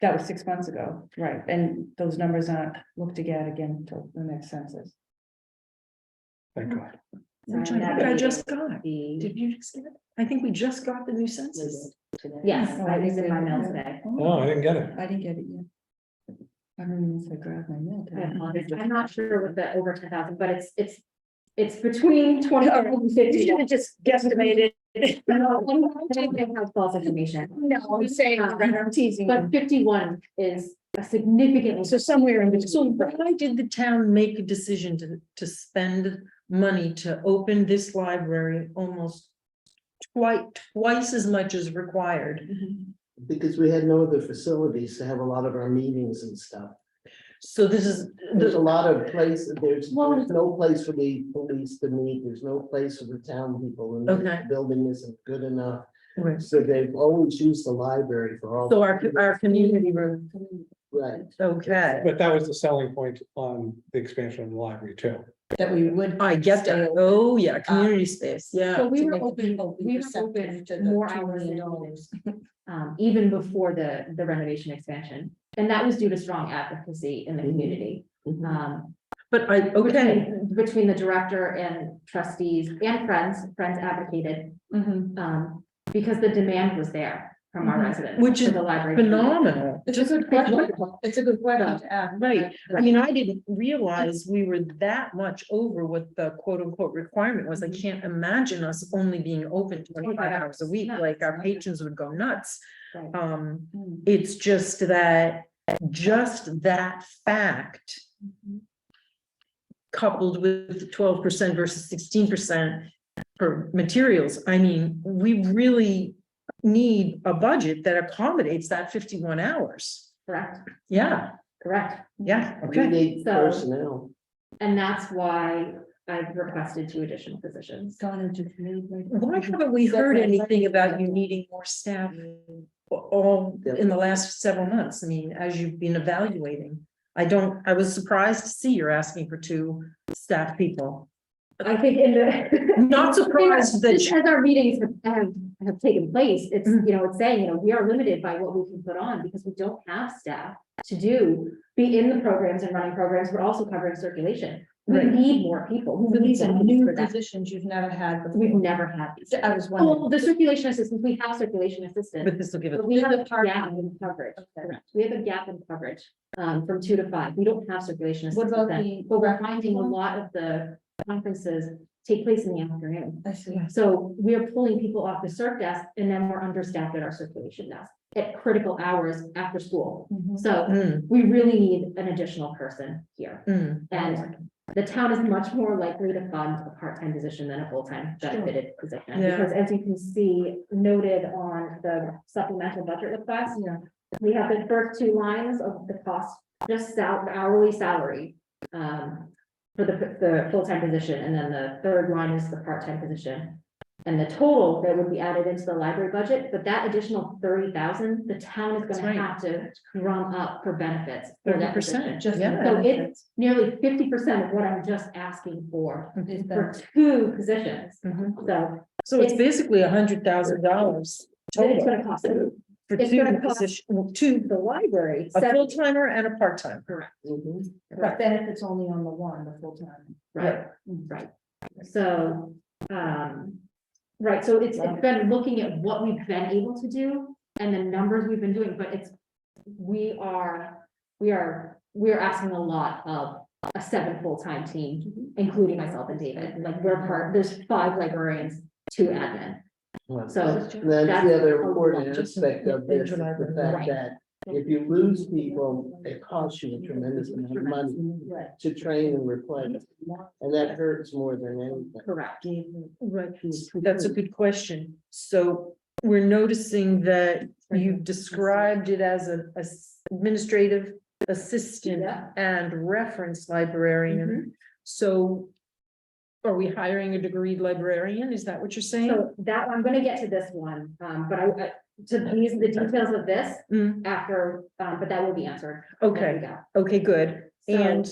that was 6 months ago, right? And those numbers aren't looked at again until the next census. Thank God. Which I'm I think I just navigating got. the, Did you just get it? I think we just got the new census. yes, Oh, I was didn't in my get it mail yet. today. Oh, I didn't get it. I didn't get it yet. I don't even know if I grabbed my mail. I apologize. I'm not sure with the over 10,000, but it's between 25 and 50. You should've just guesstimated. No, I don't have false information. No, I'm saying, I'm teasing. But 51 is a significantly. So somewhere in So between. why did the town make a decision to spend money to open this library almost twice as much as required? Because we had no other facilities to have a lot of our meetings and stuff. So this is, There's a lot of places, there's no place for the police to meet, there's no place for the town people, and Okay. the building isn't good enough. right. So they've always used the library for all. So our community room, Right, okay. But that was the selling point on the expansion of the library too. That we would. I get stay that. open. Oh, yeah, community space, So yeah. we to were make open, people be we were receptive open to the more $2 hours than million. needed, even before the renovation expansion. And that was due to strong advocacy in the community. But I, okay, Between the director and trustees and friends advocated, Mhm. because the demand was there from our Mhm. residents. Which for is the library. phenomenal. It's a good question. It's a good question to ask. Right, I mean, I didn't realize we were that much over what the quote unquote requirement was. I can't imagine us only being open 25 hours a week, like our patrons would go nuts. Right. It's just that fact coupled with the 12% versus 16% for materials, I mean, we really need a budget that accommodates that 51 hours. Correct, Yeah, correct. yeah, we okay. need So- personnel. And that's why I've requested 2 additional positions. Gone into. Why haven't we heard anything about you needing more staff all in the last several months? I mean, as you've been evaluating. I was surprised to see you're asking for 2 staff people. I think in the. Not surprised that Just as our meetings have taken place, it's, it's saying, we are limited by what we can put on because we don't have staff to be in the programs and running programs, but also covering circulation. We Right. need more people. We So need these are more new for that. positions you've never had before. We've never had these. I was wondering. Well, the circulation assistants, we have circulation assistants. But this will give us. But we have a gap in coverage. Correct. We have a gap in coverage, from 2 to 5. We don't have circulation What assistants. about then, the? But we're finding a lot of the conferences take place in the afternoon. I see. So we're pulling people off the circ desk and then we're understaffed at our circulation desk at critical hours after school. Mhm. So Mm, we really need an additional person here. mm. And the town is much more likely to fund a part-time position than a full-time benefited position. Yeah. Because as you can see noted on the supplemental budget request, Yeah. we have the first 2 lines of the cost, just hourly salary. For the full-time position, and then the 3rd line is the part-time position. And the total that would be added into the library budget, but that additional 30,000, the town is That's gonna right. have to drum up for benefits. For that 30%, position. Just. Yeah. So it's nearly 50% of what I'm just asking for Is for that- 2 positions. Mhm. So So it's basically $100,000 it's total gonna cost for it's 2 gonna cost- positions, 2, the library. a full-timer and a part-time. Correct, Mhm. But then if it's only on the one, the full time. right, right. So, right, so it's been looking at what we've been able to do and the numbers we've been doing, but we are asking a lot of a 7 full-time team, including myself and David. Like there's 5 librarians, 2 admin. Well, So That's the other important Just aspect of this, is the Right. fact that if you lose people, it costs you a tremendous amount of money Right. to train and replace. And that hurts more than anything. Correct. Right, that's a good question. So we're noticing that you've described it as a administrative assistant Yeah. and reference librarian. So are we hiring a degreed librarian? Is that what you're saying? So that, I'm gonna get to this one, but to these, the details of this Mm, after, but that will be answered. There we okay, go. okay, good. So- And,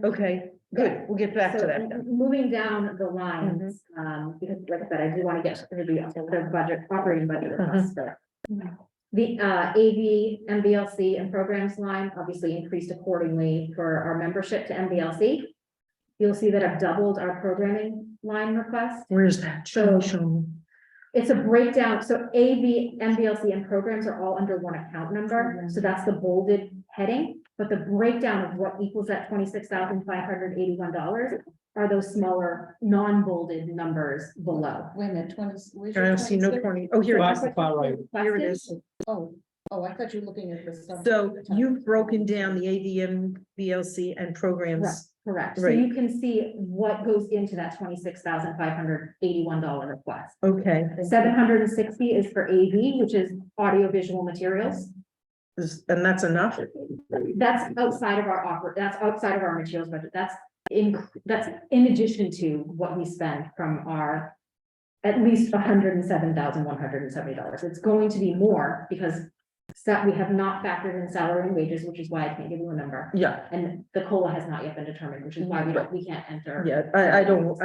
okay, good. We'll get back to So, that then. moving down the lines, because like I said, I do want to get to the budget, operating budget requests first. The AV, MBLC and programs line obviously increased accordingly for our membership to MBLC. You'll see that I've doubled our programming line request. Where's that? Show me. It's a breakdown, so AV, MBLC and programs are all under one account number, so that's the bolded heading. But the breakdown of what equals that $26,581 are those smaller, non-bolded numbers below. Wait a minute, 20. where's I your don't see no 26? 20. Oh, here it That's is. the far right. Here it is. Oh, I thought you were looking at the. sub- So you've broken down the AVM, BLC and Right, programs. correct, so Right. you can see what goes into that $26,581 request. Okay. 760 is for AV, which is audiovisual materials. And that's enough? That's outside of that's outside of our materials budget. That's in addition to what we spend from our at least $107,170. It's going to be more because we have not factored in salary and wages, which is why I can't give you a number. Yeah, And the COLA has not yet been determined, which is why we can't enter. yeah, I don't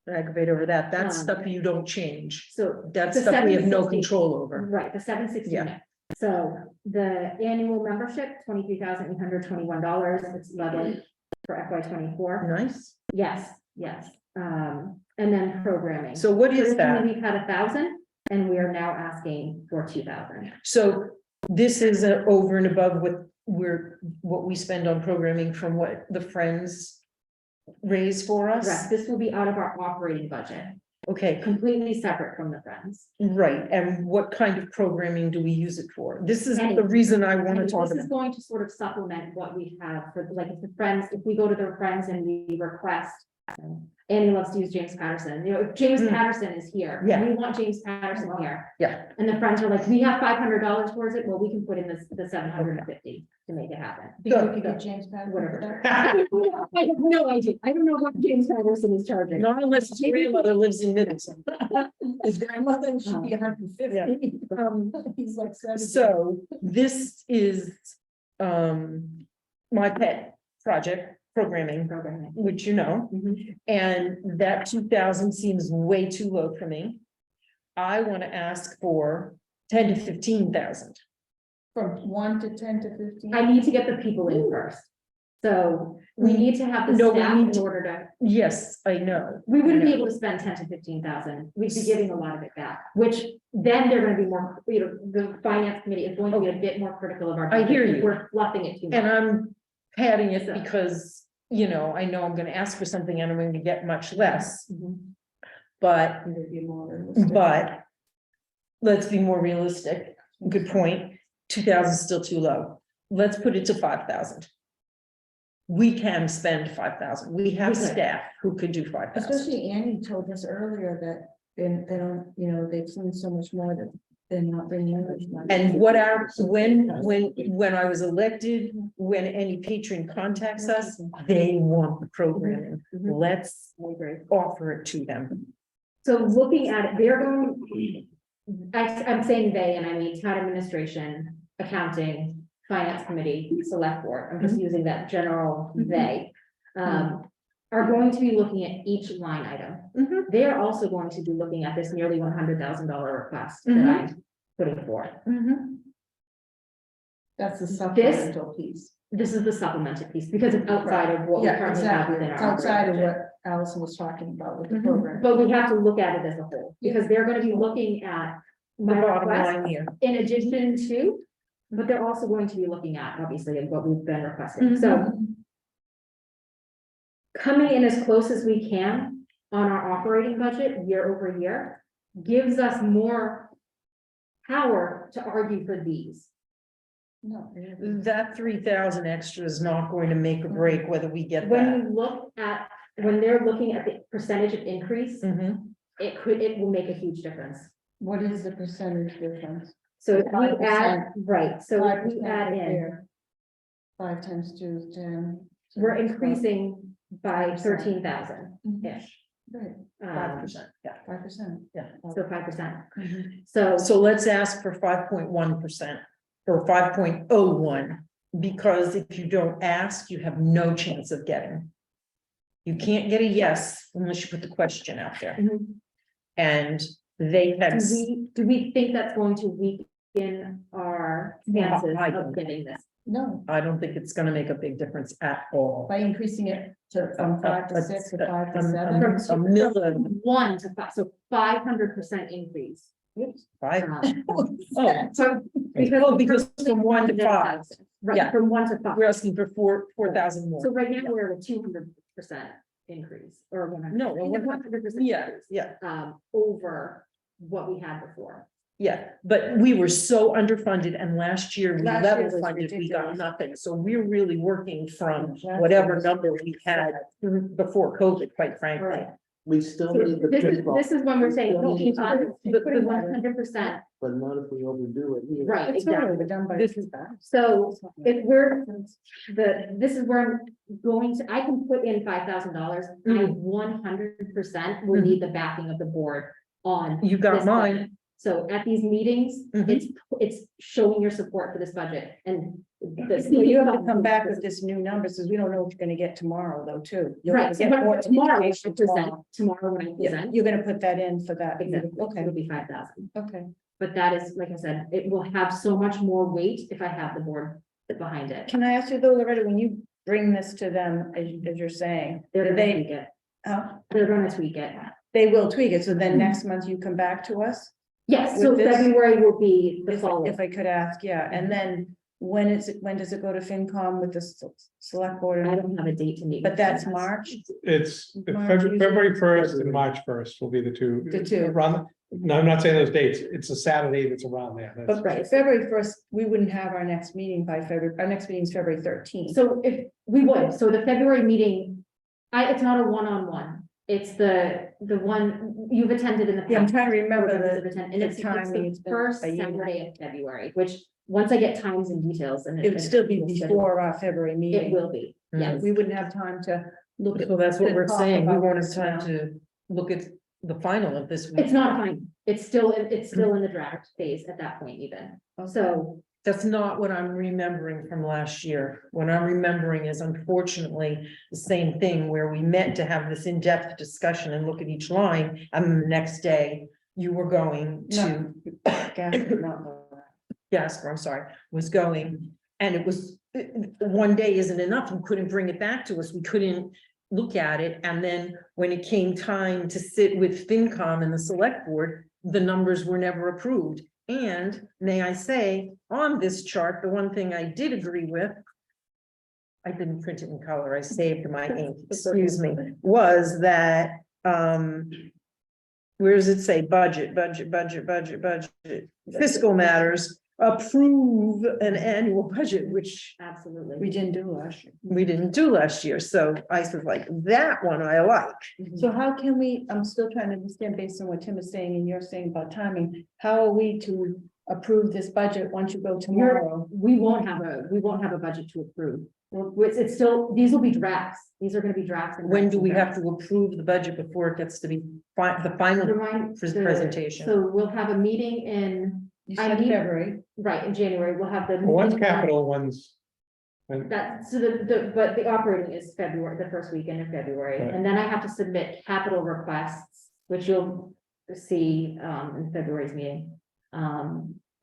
aggravate over that. That's Um, stuff you don't change. So That's the stuff we have no 760 control over. Right, the 760. Yeah. So the annual membership, $23,821, it's leveled for FY 24. Nice. Yes, yes. And then programming. So what is that? Traditionally, we've had 1,000 and we are now asking for 2,000. So this is over and above what we spend on programming from what the Friends raise for us? Correct. This will be out of our operating budget, Okay, completely separate from the Friends. right. And what kind of programming do we use it for? This is the Anything. reason I want to And talk this is about. going to sort of supplement what we have for, like, if the Friends, if we go to the Friends and we request. Annie loves to use James Patterson, if James Mm. Patterson is here, Yeah. we want James Patterson here. Yeah. And the Friends are like, we have $500 towards it, well, we can put in the 750 to make it happen. Think we could get James Patterson for Whatever. that? I have no idea, I don't know what James Patterson is charging. Not unless his grandmother lives in Middleton. His grandmother should be 150. He's like 70. So this is my pet project, programming, Programming. which you know, and that 2,000 seems way too low for me. I want to ask for 10 to 15,000. From 1 to 10 to 15. I need to get the people in first. So we need to have the No, we staff need in to- order to, Yes, I know. we wouldn't be I know. able to spend 10 to 15,000. We'd be giving a lot of it back, which then they're gonna be more, the finance committee is going to be a bit more critical of our. I hear budget if you. We're fluffing it too much. And I'm padding it So- because, I know I'm gonna ask for something and I'm going to get much less, Mhm. but Maybe more realistic. But let's be more realistic. Good point. 2,000 is still too low. Let's put it to 5,000. We can spend 5,000. We have We could. staff who could do 5,000. Especially Annie told us earlier that they don't, they've seen so much more that they're not bringing in as much. And when I was elected, when any patron contacts us, they want the programming. Mhm. Let's I agree. offer it to them. So looking at it, they're going, I'm saying they, and I mean town administration, accounting, finance committee, select board, I'm just using that general they. Are going to be looking at each line item. Mhm. They are also going to be looking at this nearly $100,000 request that Mhm. I'm putting forth. That's the supplemental piece. This is the supplemented piece, because it's outside of what we Yeah, currently have exactly. within It's our. outside of budget. what Allison was talking about with the Mhm. program. But we have to look at it as a whole, because they're gonna be looking at The my bottom request line here. in addition to, but they're also going to be looking at, obviously, what we've been requesting, so. Coming in as close as we can on our operating budget year over year gives us more power to argue for these. No. That 3,000 extra is not going to make or break whether we get When that. you look at, when they're looking at the percentage of increase, Mhm. it will make a huge difference. What is the percentage difference? So if we 5%. add, right, so if we 5% add right in, there. 5 times 2 is 10. so We're 12. increasing by 5%. 13,000 Mhm. ish. Right, 5%, yeah. 5%. So 5%. Mhm. So, So let's ask for 5.1% or 5.01, because if you don't ask, you have no chance of getting. You can't get a yes unless you put the question out there. Mhm. And they had. do we think that's going to weaken our chances I don't. of getting this? No, I don't think it's gonna make a big difference at all. by increasing it to from 5 to 6 to 5 to 7. A million, 1 to 5, so 500% increase. right? Um, Oh, So. because from 1 to 5, Right, Yeah. from 1 to 5. we're asking for 4,000 more. So right now, we're at a 200% increase, or 100. No, 100%. Yeah, Over what we had before. yeah, but we were so underfunded, and last year we Last year level was funded, we got ridiculous. nothing, so we're really working from Last year whatever was- number we had before COVID, quite frankly. Right. We still So need the people, this is when we're saying, We still need- the 100%, but not if we overdo it here. right, It's not exactly. overdone by. This is So if we're, this is where I'm going to, I can put in $5,000. I Mhm. 100% will need the backing of the board on. You got this mine. budget. So at these meetings, Mhm. it's showing your support for this budget and. this. So you have to come back with this new numbers, because we don't know what you're gonna get tomorrow, though, too. You're gonna Right, so get more but tomorrow, when I information present, tomorrow when I Yeah, present, you're gonna put that in for that. exactly, Okay, it'll be 5,000. okay. But that is, like I said, it will have so much more weight if I have the board behind it. Can I ask you though, Loretta, when you bring this to them, as you're saying, They're do gonna tweak it, uh, they're gonna tweak it. they will tweak it, so then next month you come back to us? Yes, so With this- February will be the If follow. if I could ask, yeah, and then when does it go to FinCom with the select board? I don't have a date to meet. But with that's them. March, It's March February usually. 1st and March 1st will be the two. The two. Around, no, I'm not saying those dates. It's a Saturday that's around there. That's- but right, February 1st, we wouldn't have our next meeting by February, our next meeting is February 13th. So if, we would, so the February meeting, it's not a one-on-one. It's the one you've attended in the past. Yeah, I'm trying to remember Programs the, have attended, and it's timing, the it's been first a year. Saturday of February, which, once I get times and details and. it would still be before our February It meeting. will be, yes. We wouldn't have time to look at. So that's what to we're talk saying, we about won't have this time now. to look at the final of this week. It's not fine. It's still in the draft phase at that point even. So, That's not what I'm remembering from last year. What I'm remembering is unfortunately the same thing where we meant to have this in-depth discussion and look at each line, and then the next day you were going to. Gasper, not Laura. Jasper, I'm sorry, was going, and it was, one day isn't enough, you couldn't bring it back to us, we couldn't look at it, and then when it came time to sit with FinCom and the select board, the numbers were never approved. And may I say, on this chart, the one thing I did agree with, I didn't print it in color, I saved my ink, excuse me, was that, where does it say budget, fiscal matters, approve an annual budget, which absolutely. We didn't do last year. we didn't do last year, so I was like, that one I like. So how can we, I'm still trying to understand based on what Tim is saying and you're saying about timing, how are we to approve this budget once you go tomorrow? We won't have a budget to approve. It's still, these will be drafts. These are gonna be drafts. and When do we have drafts. to approve the budget before it gets to be the final Remind- presentation? So we'll have a meeting in, You I said need- February. right, in January, we'll have the. Well, One's meeting- capital, one's. And That, so but the operating is February, the first weekend of February, Right. and then I have to submit capital requests, which you'll see, in February's meeting.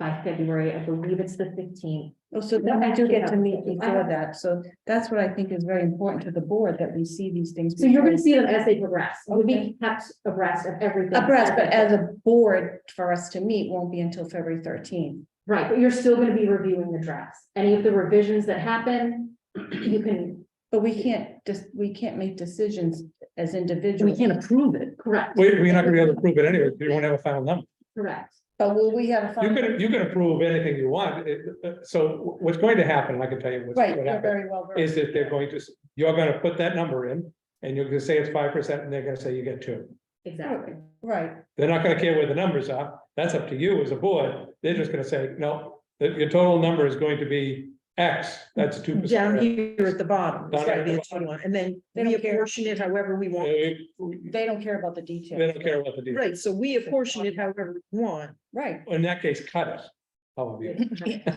By February, I believe it's the 15th. Oh, so then we do get to meet before that. So that's what I think is very important to the board, that we see these things. So you're gonna before- see them as they progress, we'll Okay. be kept abreast of everything. Abreast, but as a board, for us to meet won't be until February 13th. Right, but you're still gonna be reviewing the drafts, any of the revisions that happen, you can, But we can't make decisions as individuals. We can't approve it. correct, we're not gonna be able to prove it anyway, because you won't have a final number. correct. But will we have a You final? can approve anything you want. So what's going to happen, I can tell you what's Right, going to you're happen, very well. versed. is that they're going to, you're gonna put that number in, and you're gonna say it's 5%, and they're gonna say you get 2. Exactly, Right, They're not gonna care where the numbers are. That's up to you as a board. They're just gonna say, no, that your total number is going to be X, that's 2%. down here at the bottom, it's Down gotta at be the a total one, and then They we don't care. apportion it however we want. They They don't care about the details. don't care what the deal. Right, so we apportion it however we want. Right. In that case, cut it. How about you?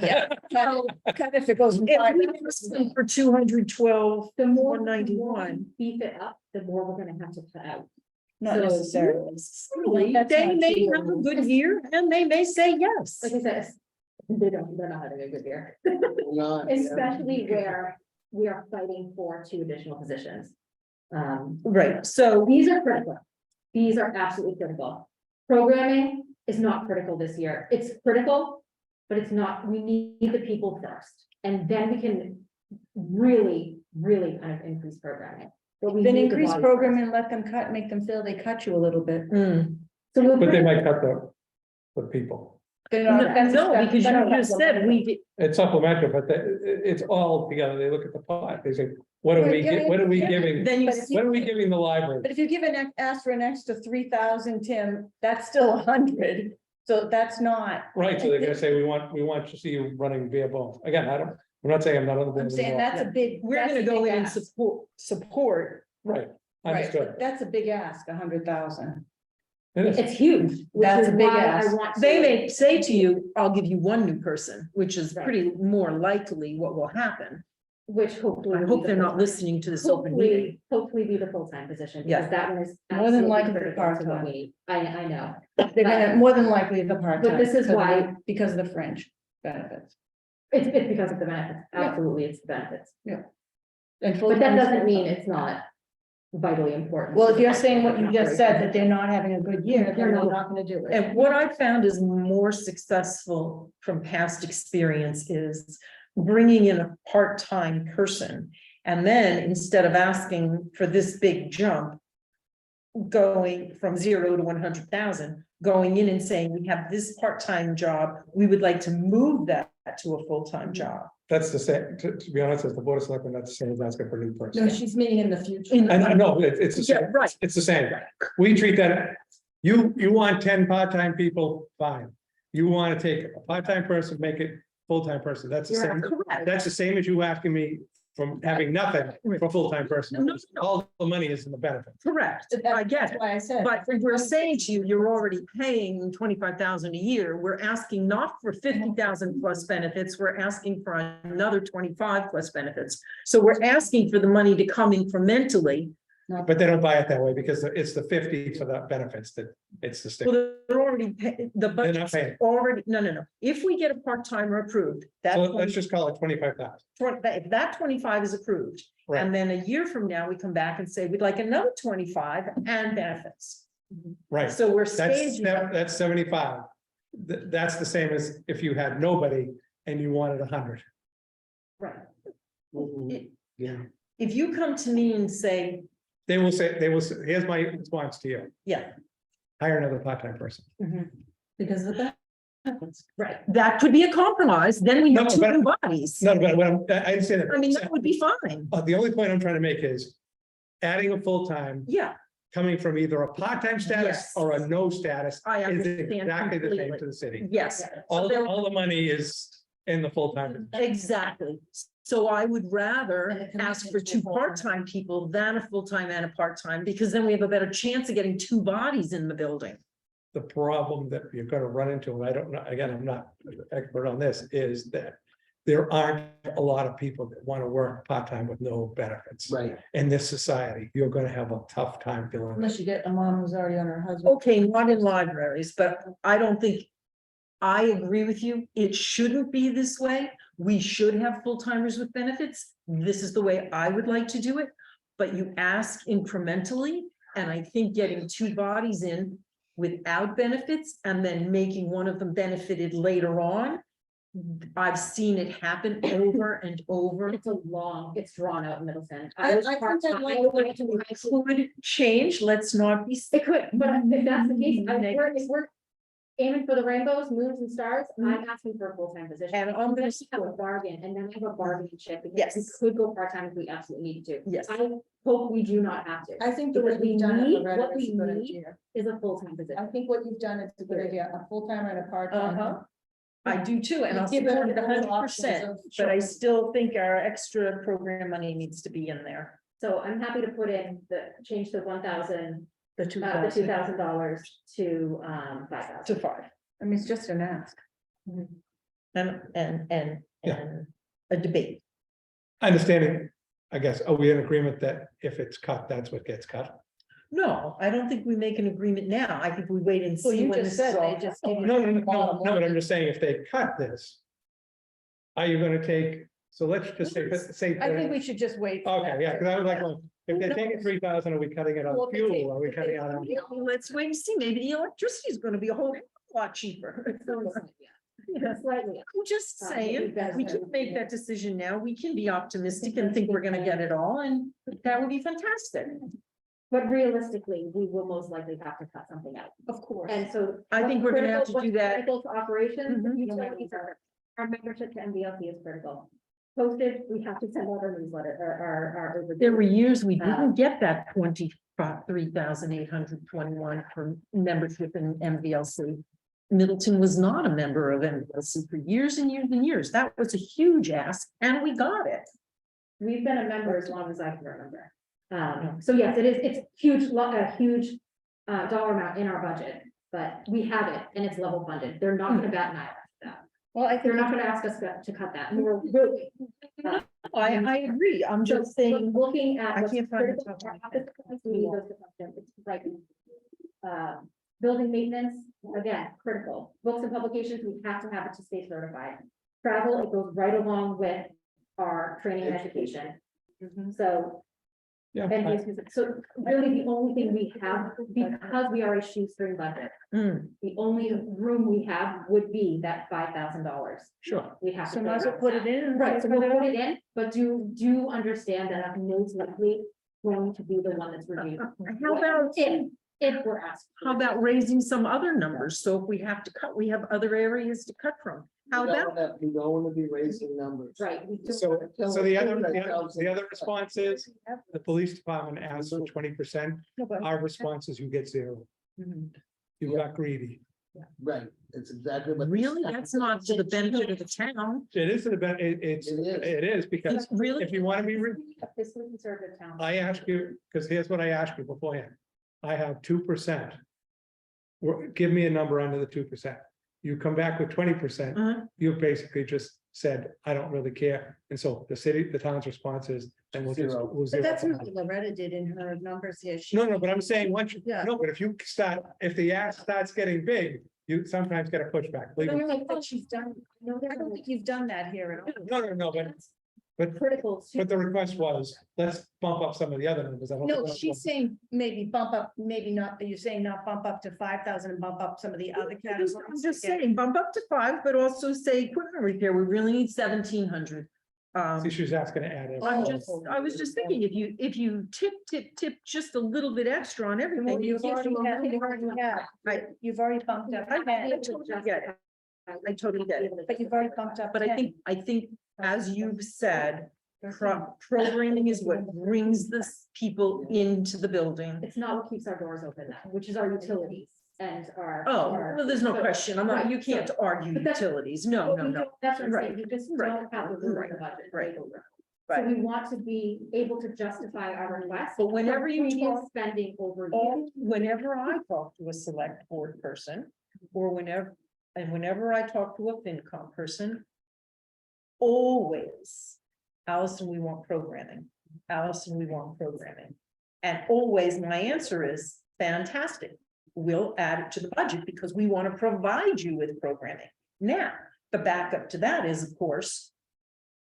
Yeah. Cut if it goes. If we ask them for 212, The more 191. beef it up, the more we're gonna have to cut out. Not So- necessarily. That's They not may cheap. have a good year and they may say yes. Like I said, they're not having a good year. Not- Especially where we are fighting for 2 additional positions. Right, so These are critical. These are absolutely critical. Programming is not critical this year. It's critical, but it's not, we need the people first. And then we can really, really kind of increase programming. But we Then need the increase bodies programming, first. let them cut, make them feel they cut you a little bit. So we'll But they bring- might cut the people. They're no, not- that's no, expect- because you that's just said we, It's supplementary, but it's all together. They look at the pot. They say, what are we, what are we giving? then you, But if you- What are we giving the library? But if you give ask for an extra 3,000, Tim, that's still 100. So that's not, Right, so they're gonna say, we want to see you running bare bones. Again, I'm not saying I'm not on the board. I'm saying anymore. that's a big. we're that's gonna a go big in and ask. support. Right, Right, understood. but that's a big ask, 100,000. It is. It's huge. which That's is a big why I ask. want to- They may say to you, I'll give you 1 new person, which is Right. pretty more likely what will happen. Which hopefully. I will hope be they're the not full-time- listening to this open meeting. Hopefully be the full-time position, Yeah. because that one is. More than absolutely likely critical to part-time. what we need. I know. They're gonna, more than likely the part-time. But this is because of why- the- Because of the fringe benefits. It's because of the benefits, absolutely, it's the benefits, And but that full-time is doesn't mean full-time. it's not vitally important. Well, to if the you're saying what you operation. just said, that they're not having a good year, then They're they're not. not gonna do it. And what I found is more successful from past experience is bringing in a part-time person. And then instead of asking for this big jump, going from 0 to 100,000, going in and saying, we have this part-time job, we would like to move that to a full-time job. That's the same, to be honest, as the board of selectmen, that's the same as asking for a new No, person. she's meaning in the future. In- And I know, it's the Yeah, same, right. it's the same. We treat that, you want 10 part-time people, fine. You want to take a part-time person, make it full-time person, that's the You're same. correct. That's the same as you asking me from having nothing for a full-time person. No, no. All the money is in the benefit. Correct, That's I get it. why I said. But we're saying to you, you're already paying 25,000 a year. We're asking not for 50,000 plus benefits, we're asking for another 25 plus benefits. So we're asking for the money to come incrementally. But they don't buy it that way because it's the 50 for the benefits that it's the stick. Well, they're already, the They're not budget's paying. already, no. If we get a part-timer approved, that, So let's just call it 25,000. if that 25 is approved, Right, and then a year from now, we come back and say, we'd like another 25 and benefits. right. So we're That's, staging. that's 75. That's the same as if you had nobody and you wanted 100. Right. Mhm. Yeah. If you come to me and say, They will say, here's my response to you, yeah, hire another part-time person. Because of that. right, that could be a compromise, then we have No, 2 but- new bodies. No, but what I understand I mean, that that. would be fine, The only point I'm trying to make is adding a full-time yeah, coming from either a part-time status Yes. or a no status I is understand exactly the same completely. to the city. yes. All, there- all the money is in the full-time. Exactly, so I would And rather the ask for commitment 2 to full-time. part-time people than a full-time and a part-time, because then we have a better chance of getting 2 bodies in the building. The problem that you're gonna run into, and I don't know, again, I'm not an expert on this, is that there aren't a lot of people that want to work part-time with no benefits. Right. In this society, you're gonna have a tough time filling it. Unless you get a mom who's already on her husband. Okay, not in libraries, but I don't think. I agree with you, it shouldn't be this way, we should have full-timers with benefits, this is the way I would like to do it. But you ask incrementally, and I think getting 2 bodies in without benefits and then making one of them benefited later on. I've seen it happen over and over. It's drawn out in Middleton. I was think part-time. I'd like I went to high school. Could change, let's not be. It could, but if that's the case, if we're aiming for the rainbows, moons and stars, I'm asking for a full-time position. And I'm gonna have a bargain, and then I have a bargaining chip. because Yes. We could go part-time if we absolutely need to. Yes. I hope we do not have to. I think the way Because we we've done it, need- Loretta, what is a we good need idea. Is a full-time I position. think what you've done is a good idea, a full-time and a part-time. Uh-huh. I do too, and I'll Give it support it all 100%, options but I of- still think our extra program money needs to be in there. So I'm happy to put in change the 1,000, The the $2,000 $2,000 to, 5,000. to 5. I mean, it's just an ask. And Yeah. a debate. Understanding, I guess, are we in agreement that if it's cut, that's what gets cut? No, I don't think we make an agreement now. I think we wait and Well, see you when just this is said all. they just give you. No, but I'm just saying, if they cut this. Are you gonna take, so let's just say. I think we should just wait. for Okay, that yeah, to- because I was like, well, if they're taking 3,000, are we cutting it Well, on if they fuel? take- Are we if they- cutting it on? Yeah, well, let's wait and see. Maybe the electricity is gonna be a whole lot cheaper. Yeah. Slightly. I'm just saying, better. we can make that decision now. We can be optimistic and think we're gonna get it all, and that would be fantastic. But realistically, we will most likely have to cut something out. Of course. And so. I think we're gonna have to what's do that. Critical to operations, Mhm. utilities are, our membership to MBLC is critical. Postage, we have to send out our newsletter, our. There were years we Uh, didn't get that 23,821 for membership in MVLC. Middleton was not a member of MVLC for years and years and years. That was a huge ask, and we got it. We've been a member as long as I can remember. So yes, it's huge, a huge dollar amount in our budget, but we have it and it's level funded. They're not gonna bat an eye at that. Well, I They're think, not gonna ask us to cut that. And we're really. I agree. I'm just saying, Looking at. I what's can't find the critical top to our one. office supplies, we need those to function. It's like, building maintenance, again, critical. Books and publications, we have to have it to stay certified. Travel, it goes right along with our training and education. So. Yeah, And I- so really the only thing we have, because we are a shoestring budget, mm, the only room we have would be that $5,000. sure. We have to. so might as well put it in. Right, so we'll put it in, but do understand that I'm most likely going to be the one that's reviewed. how about, If we're asked. how about raising some other numbers? So if we have to cut, we have other areas to cut from. How about? We don't wanna be raising numbers. Right. we do- So the other, Ourselves. the other response is, the police department asks for 20%. Our response is you get 0. You got greedy. Right, it's exactly what. Really? That's not to the benefit of the town. It is, it is because It's really, if you want to be, A fiscally conservative town. I ask you, because here's what I asked you beforehand. I have 2%. Give me a number under the 2%. You come back with 20%. Uh-huh. You basically just said, I don't really care. And so the town's response is, then we'll just. Zero. we'll But zero that's it what out. Loretta did in her numbers here. She- No, but I'm saying, once you, Yeah. no, but if you start, if the ask starts getting big, you sometimes get a pushback. believe me. But she's done, I don't think you've done that here at all. No, but Critical. to- the request was, let's bump up some of the other numbers. I don't No, think- she's saying maybe bump up, maybe not, you're saying not bump up to 5,000 and bump up some of the other categories. I'm just saying, bump up to 5, but also say equipment repair, we really need 1,700. See, she's asking to add. I was just thinking, if you tip just a little bit extra on everything. Well, you you've can't already do had, it. you've already bumped up, I 10, totally get it. I totally get it. but you've already bumped up. But I 10. think, as you've said, programming is what brings this people into the building. It's not what keeps our doors open, though, which is our utilities and our. Oh, well, there's no so- question. I'm not, Right, you can't argue But that's- utilities. No, Well, no, we no. don't- That's what I'm saying, Right, you just right, don't have the room in the budget. right, So right. we want to be able to justify our request. But whenever you Previous talk- Spending over. Whenever I talk to a select board person, or whenever I talk to a FinCom person, always, Allison, we want programming. Allison, we want programming. And always my answer is fantastic. We'll add it to the budget because we want to provide you with programming. Now, the backup to that is, of course,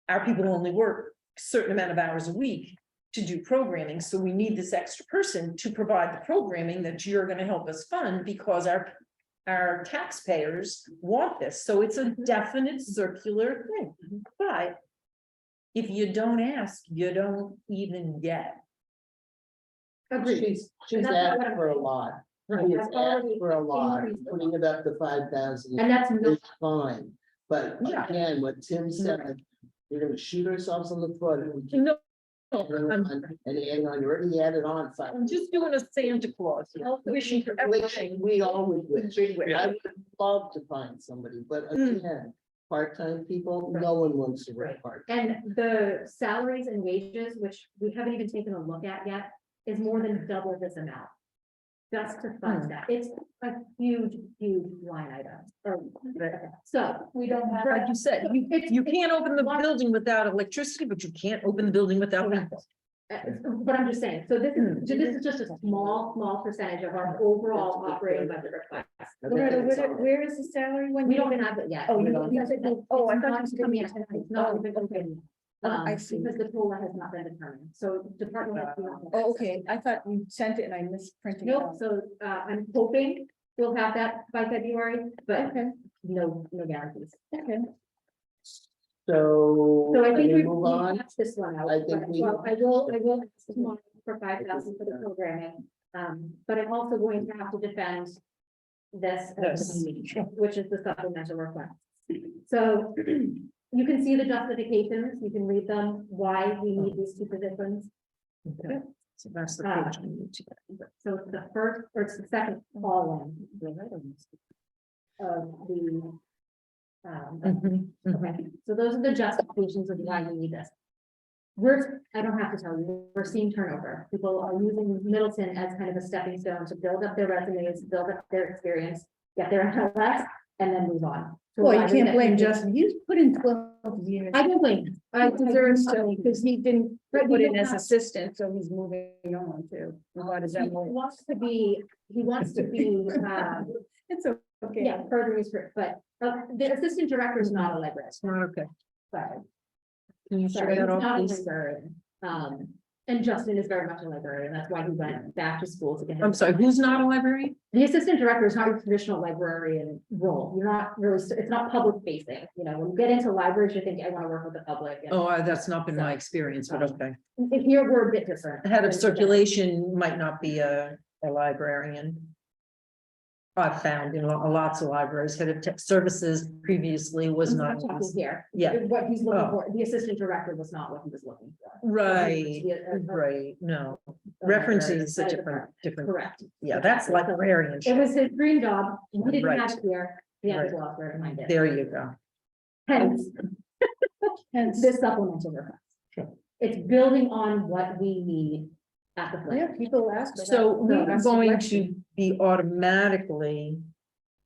our people only work a certain amount of hours a week to do programming, so we need this extra person to provide the programming that you're gonna help us fund because our taxpayers want this, so it's a definite circular thing, but if you don't ask, you don't even get. Agreed. She's And that's not what asked I'm for a saying. lot. Right, She's that's asked already for a lot, increased a putting it up to 5,000. And that's not, It's fine, but Yeah. again, what Tim said, we're gonna shoot ourselves in the foot. if we keep No, And hang on, you already had it on. so- I'm just doing a Santa Claus, here, wishing for everything. We always wish. Yeah. I would love to find somebody, but again, part-time people, no one wants to work part. And the salaries and wages, which we haven't even taken a look at yet, is more than double this amount. Just to fund that. It's a huge, huge line item. So we don't have. Like you said, you can't open the building without electricity, but you can't open the building without people. But I'm just saying, so this is just a small percentage of our overall operating budget request. Where is the salary when? We don't even have it yet. Oh, you We don't? it's Oh, I not thought you coming said- in, it's not even open. I see. Because the COLA has not been determined, so department. heads do not know. Oh, okay, I thought you sent it and I misprinted it. Nope, out. so I'm hoping we'll have that by February, but Okay, no guarantees. okay. So. So I think we move on. patch this one out. I think we- Well, I will ask tomorrow for 5,000 for the programming. But I'm also going to have to defend this, at the meeting, which is the supplemental request. So you can see the justifications, you can read them, why we need these two positions. Okay, so that's the page I need to get. So it's the first, or it's the second column. Of the. Okay, so those are the justifications of why we need this. I don't have to tell you, we're seeing turnover. People are using Middleton as kind of a stepping stone to build up their resumes, build up their experience, get their MLS, and then move on. to a Well, you library can't that blame can- Justin, he's put in 12 years. I don't blame. him. I deserve to, because he didn't Right, put we in don't as have- assistant, so he's moving on to. What is He that? wants to be, It's okay. yeah, further research, but the assistant director is not a librarian. Okay. Sorry. Can you Sorry, share he's that off, not a please? librarian. And Justin is very much a librarian. That's why he went back to school to get. his- I'm sorry, who's not a librarian? The assistant director is not a traditional librarian role. You're not really, it's not public facing, you know, when you get into libraries, you think, I want to work with the public. and Oh, that's not been my experience, but okay. If here, we're a bit different. Head of circulation might not be a librarian. I've found in lots of libraries, head of tech services previously was I'm not. not talking here. Yeah. What he's looking Oh. for, the assistant director was not what he was looking for. Right, Yeah, right, no, a referencing is a librarian. different, Correct. yeah, that's librarian. It was his dream job. He didn't Right. have it here. He had to Right. go elsewhere to find it. There you go. Hence, Hence, this supplemental request. Sure. It's building on what we need at the yeah, plant. people ask. for So that. we're That's the going question. to be automatically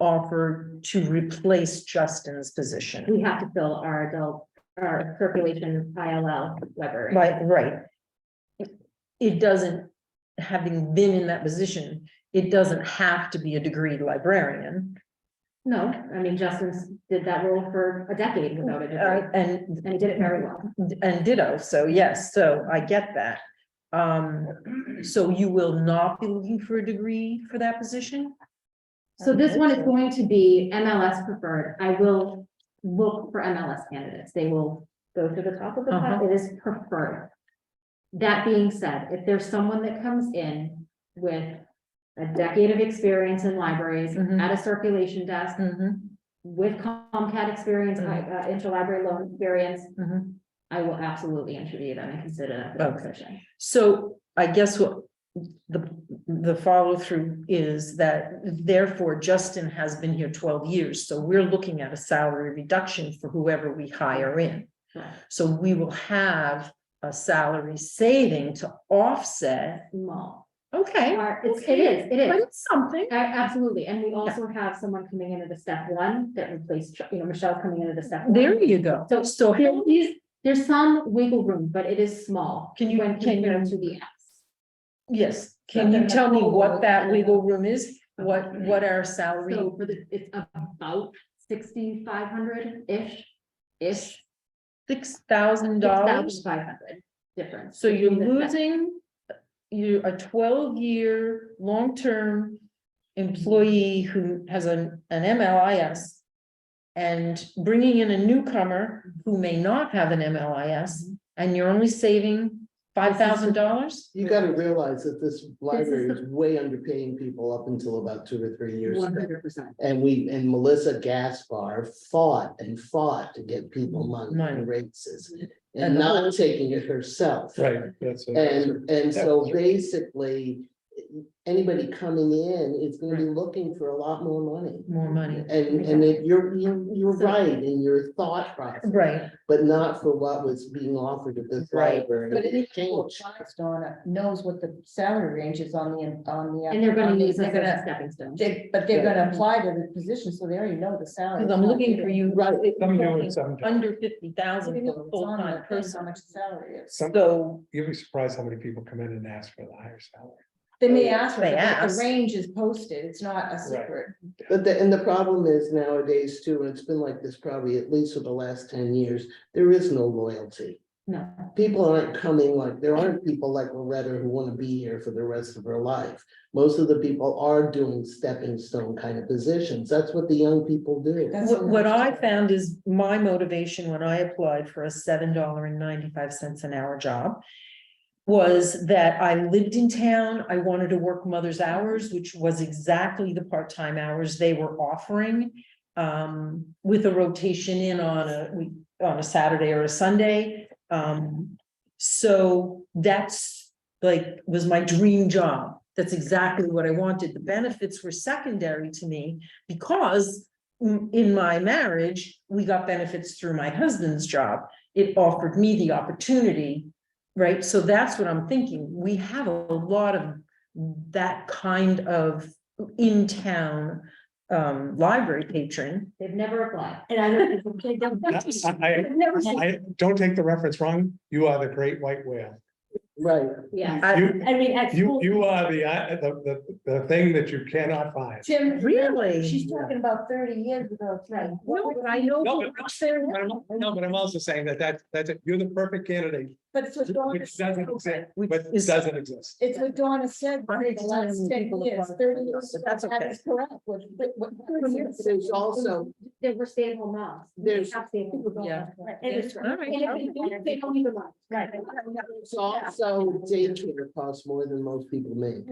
offered to replace Justin's position. We have to fill our circulation ILL library. Right. It doesn't, having been in that position, it doesn't have to be a degreed librarian. No, I mean, Justin did that role for a decade without a degree, And and he did it very well. ditto, so yes, so I get that. So you will not be looking for a degree for that position? So this one is going to be MLS preferred. I will look for MLS candidates. They will go to the top of the pile. It is preferred. That being said, if there's someone that comes in with a decade of experience in libraries, Mhm. at a circulation desk, with Comcast experience, interlibrary loan experience, I will absolutely interview them and consider that the Okay. position. So I guess what the follow through is that therefore Justin has been here 12 years, so we're looking at a salary reduction for whoever we hire in. Correct. So we will have a salary saving to offset. Small. Okay. It is, But it's something. Absolutely, and we also have someone coming in at the step one that replaced, Michelle coming in at the step. one. There you go. So there's some wiggle room, but it is small. Can you- When can you- compared to the X. Yes, can you tell me what that wiggle room is? What our salary? So it's about 6,500-ish. $6,000. 6,500 difference. So you're between the step- losing, you're a 12-year, long-term employee who has an MLIS and bringing in a newcomer who may not have an MLIS, and you're only saving $5,000? You gotta realize that this library is way underpaying people up until about 2 or 3 years ago. 100%. And Melissa Gaspar fought to get people money Money. and raises. and And the whole- not taking it herself. Right, that's. And so Yeah. basically, anybody coming in is gonna be looking for a lot more money. More money. And you're So- right in your thought process, Right, but not for what was being offered at this Right. library. But it is Change. Donna knows what the salary range is on the. And they're gonna use they're this as a gonna- stepping stone. But they're gonna apply to the position, so they already know the salary. because I'm looking for you. Right. Some do it, some don't. Under 50,000 It's for a on full-time the thing, person. how much the salary is. Some, So, you'll be surprised how many people come in and ask for the higher salary. They may ask, for They it, but ask. the range is posted, it's not a secret. But and the problem is nowadays too, and it's been like this probably at least for the last 10 years, there is no loyalty. No. People aren't coming like, there aren't people like Loretta who want to be here for the rest of her life. Most of the people are doing stepping stone kind of positions. That's what the young people do. That's what I understood. found is my motivation when I applied for a $7.95 an hour job was that I lived in town, I wanted to work mother's hours, which was exactly the part-time hours they were offering. With a rotation in on a Saturday or a Sunday. So that's like, was my dream job. That's exactly what I wanted. The benefits were secondary to me because in my marriage, we got benefits through my husband's job. It offered me the opportunity, right? So that's what I'm thinking. We have a lot of that kind of in-town library patron. They've never applied. And I don't. they don't- I don't take the reference wrong. You are the great white whale. Right. Yeah, You, I mean, at school. you are the thing that you cannot find. Jim, Really? she's talking about 30 years ago, right? No, but I know. No, but I'm also saying that's it. You're the perfect candidate, But it's what Donna which doesn't said, exist, Which but is- doesn't exist. it's what Donna said, I for hate the to tell last you 10 people years, apply 30 for years. this, but that's That okay. is correct. There's also, They were stay-at-home moms. There's- Have stay-at-home moms. Yeah. And it's- All right. and if they don't even mind, right. there's also daycare costs more than most people make.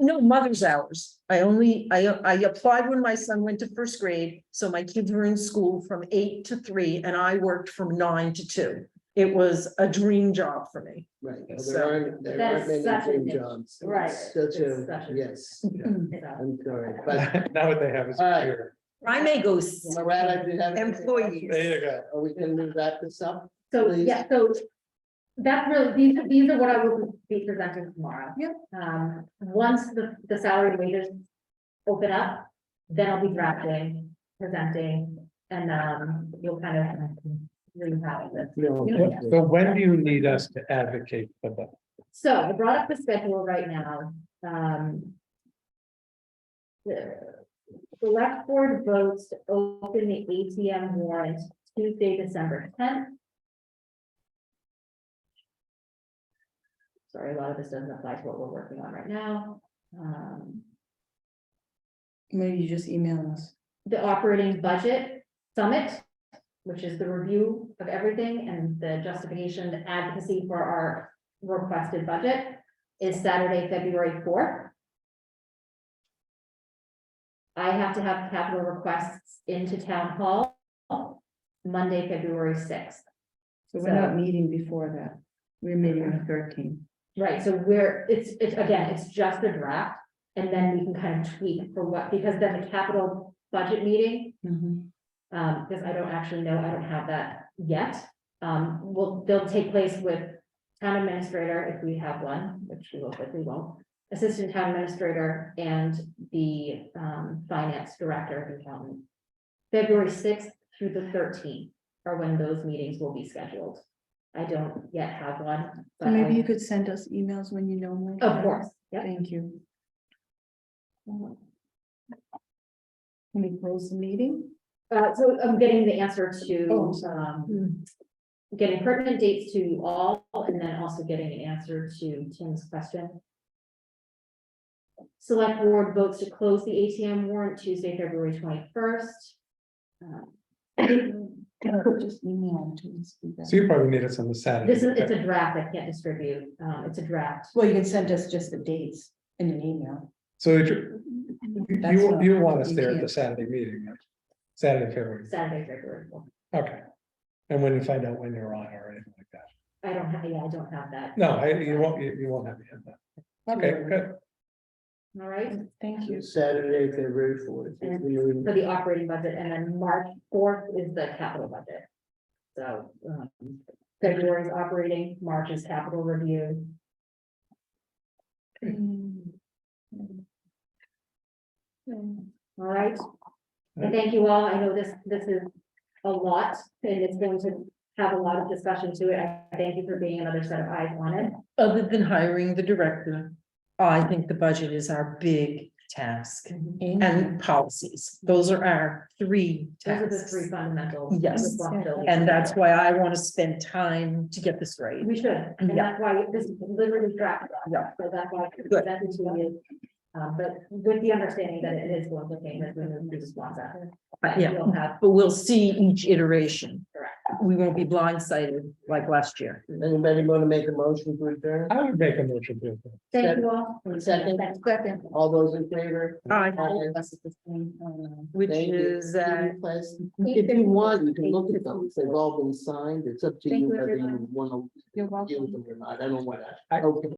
No, mother's hours. I applied when my son went to first grade, so my kids were in school from 8 to 3 and I worked from 9 to 2. It was a dream job for me. Right. Well, So- there aren't That's many such a dream niche. jobs. Right. It's Such It's a, such a- yes, So, I'm sorry, but Now what they have is. All right. computer. I may go. Loretta, do you have? anything else? Employees. There you go. Are we gonna move wrap this up? So, Please. yeah, so that's really, these are what I will be presenting tomorrow. Yep. Once the salary wages open up, then I'll be drafting, presenting, and, you'll kind of really have it. No. So when do you need us to advocate for that? So I brought up the schedule right now. The select board votes to open the ATM warrant Tuesday, December 10th. Sorry, a lot of this doesn't apply to what we're working on right now. Maybe you just email us. The operating budget summit, which is the review of everything and the justification, the advocacy for our requested budget, is Saturday, February 4th. I have to have capital requests into town hall Monday, February 6th. So we're not meeting before that. We're meeting on the 13th. Right, so it's again, it's just a draft, and then we can kind of tweak for what, because then the capital budget meeting, because I don't actually know, I don't have that yet. They'll take place with town administrator, if we have one, which we will, but we won't. Assistant town administrator and the finance director of town. February 6th through the 13th are when those meetings will be scheduled. I don't yet have one. So but maybe I- you could send us emails when you know more. Of course, yeah. Thank you. Can we close the meeting? So I'm getting the answer to, Oh, sorry. getting pertinent dates to all, and then also getting an answer to Tim's question. Select board votes to close the ATM warrant Tuesday, February 21st. Just email to us. So you probably need us on the Saturday. This is, it's a draft, I can't distribute, it's a draft. Well, you can send us just the dates in an email. So That's not- you want us you there at can't. the Saturday meeting, right? Saturday, February, Saturday, February 4th. okay. And when you find out when you're on or anything like that. I don't have, yeah, I don't have that. No, you won't have to have that. Okay, good. All right, Thank you. Saturday, February 4th. for the operating budget, and then March 4th is the capital budget. So, February is operating, March is capital review. All right. And thank you all. I know this is a lot, and it's going to have a lot of discussion to it. I thank you for being another set of eyes on it. Other than hiring the director, I think the budget is our big task and policies. Those are our three Those are the tasks. three fundamental. Yes. responsibilities. And that's why I want to spend time to get this right. We should, and Yeah. that's why this is literally draft. Yeah. So that's why Good. that's to you. But with the understanding that it is going to change as we move through this process. Yeah, You'll have, but we'll see each iteration. Correct. We won't be blindsided like last year. Anybody want to make a motion to adjourn? I would make a motion to. thank you all. Second, Second. all those in favor? Aye. Which Thank you. is, If you want, you can look at them. They've all been signed. It's up to Thank you you, whether you everyone. want to You're use welcome. them or not. I don't want to. I- Okay.